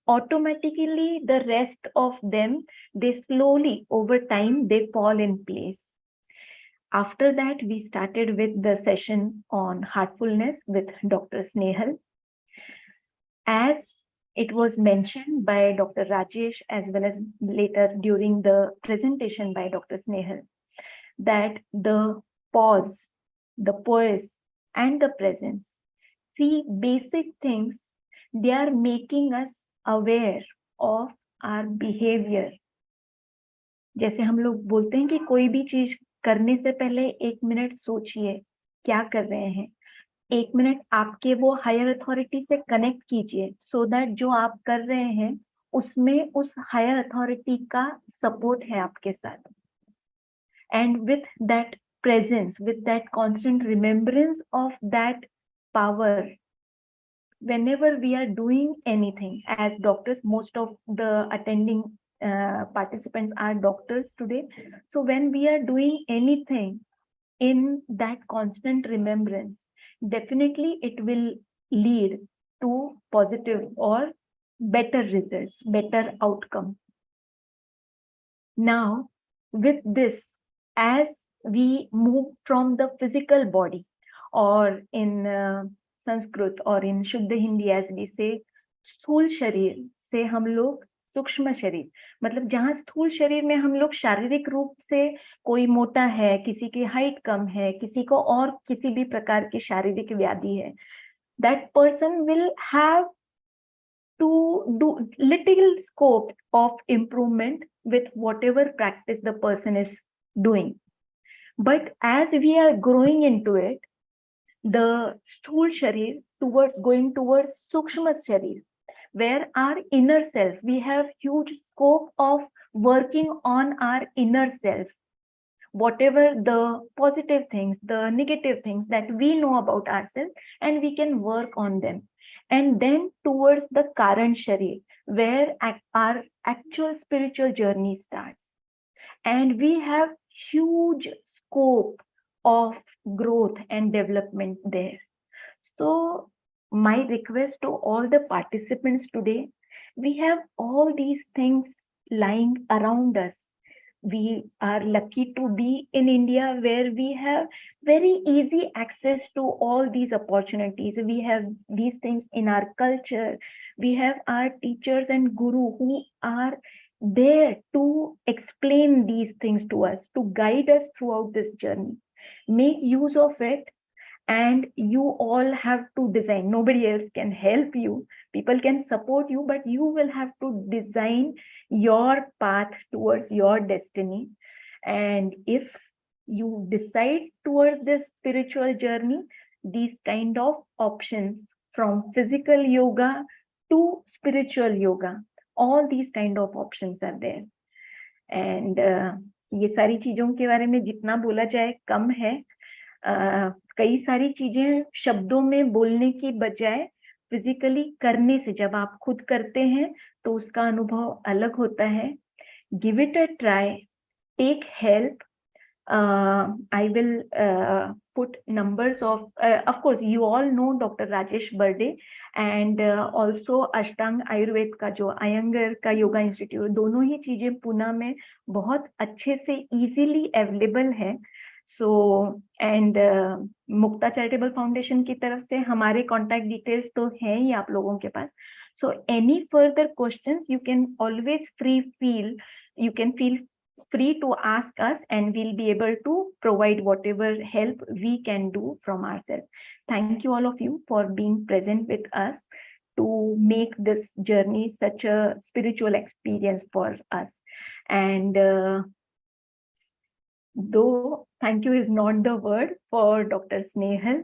automatically the rest of them, they slowly over time, they fall in place. After that, we started with the session on heartfulness with Dr. Snehal. As it was mentioned by Dr. Rajesh, as well as later during the presentation by Dr. Snehal, that the pause, the poise, and the presence, see basic things, they are making us aware of our behavior. जैसे हम लोग बोलते हैं कि कोई भी चीज करने से पहले 1 मिनट सोचिए क्या कर रहे हैं, 1 मिनट आपके वो हायर अथॉरिटी से कनेक्ट कीजिए, सो दैट जो आप कर रहे हैं उसमें उस हायर अथॉरिटी का सपोर्ट है आपके साथ. And with that presence, with that constant remembrance of that power, whenever we are doing anything, as doctors, most of the attending participants are doctors today. So when we are doing anything in that constant remembrance, definitely it will lead to positive or better results, better outcome. Now, with this, as we move from the physical body, or in Sanskrit or in Shuddha Hindi, as we say, स्थूल शरीर से हम लोग सूक्ष्म शरीर, मतलब जहाँ स्थूल शरीर में हम लोग शारीरिक रूप से कोई मोटा है, किसी की हाइट कम है, किसी को और किसी भी प्रकार की शारीरिक व्याधि है, that person will have to do little scope of improvement with whatever practice the person is doing. But as we are growing into it, the sthul sharir going towards sukshma sharir, where our inner self, we have huge scope of working on our inner self, whatever the positive things, the negative things that we know about ourselves, and we can work on them. And then towards the Karan Sharir, where our actual spiritual journey starts. And we have huge scope of growth and development there. So my request to all the participants today, we have all these things lying around us. We are lucky to be in India, where we have very easy access to all these opportunities. We have these things in our culture. We have our teachers and guru who are there to explain these things to us, to guide us throughout this journey. Make use of it. And you all have to design. Nobody else can help you. People can support you, but you will have to design your path towards your destiny. And if you decide towards this spiritual journey, these kind of options, from physical yoga to spiritual yoga, all these kind of options are there. And ये सारी चीजों के बारे में जितना बोला जाए कम है. कई सारी चीजें शब्दों में बोलने की बजाय फिजिकली करने से, जब आप खुद करते हैं तो उसका अनुभव अलग होता है. Give it a try, take help. I will put numbers of course you all know Dr. Rajesh Berde, and also Ashtang Ayurved का जो Iyengar का योगा इंस्टीट्यूट, दोनों ही चीजें पुणे में बहुत अच्छे से इजीली अवेलेबल है. So and Mukta charitable foundation की तरफ से हमारे कॉन्टैक्ट डिटेल्स तो हैं ही आप लोगों के पास. So any further questions you can always feel free to ask us, and we'll be able to provide whatever help we can do from ourselves. Thank you all of you for being present with us to make this journey such a spiritual experience for us. And though thank you is not the word for Dr. Snehal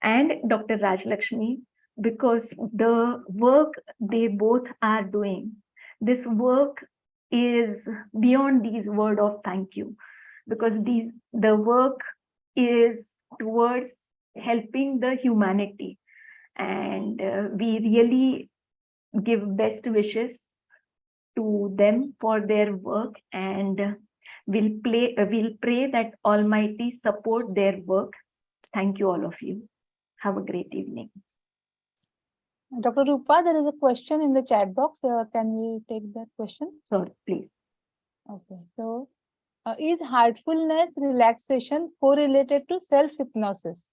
and Dr. Rajlakshmi, because the work they both are doing, this work is beyond these word of thank you, because the work is towards helping the humanity, and we really give best wishes to them for their work, and we'll pray that Almighty support their work Thank you, all of you. Have a great evening. Dr. Rupa, there is a question in the chat box. Can we take that question? Sure, please. Okay. So, is heartfulness relaxation correlated to self-hypnosis?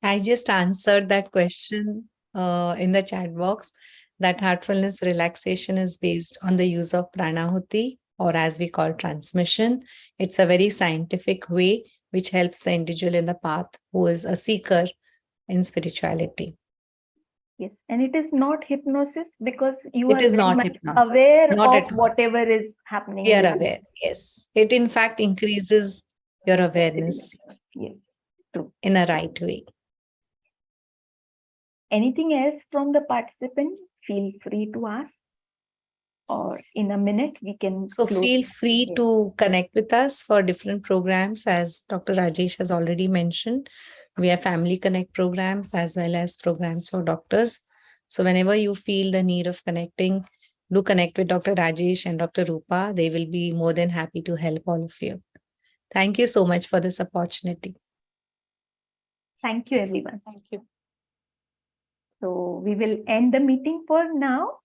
I just answered that question in the chat box, that heartfulness relaxation is based on the use of pranahuti, or as we call transmission. It's a very scientific way which helps the individual in the path who is a seeker in spirituality. Yes, and it is not hypnosis because you It are is very not much hypnosis. aware Not of at all. whatever is happening. We are with you. aware. Yes. It in fact increases your awareness Yes, true. in a right way. Anything else from the participant? Feel free to ask. Or in a minute, we can. So feel free to connect with us for different programs. As Dr. Rajesh has already mentioned, we have family connect programs as well as programs for doctors. So whenever you feel the need of connecting, do connect with Dr. Rajesh and Dr. Rupa. They will be more than happy to help all of you. Thank you so much for this opportunity. Thank you, everyone. Thank you. So we will end the meeting for now.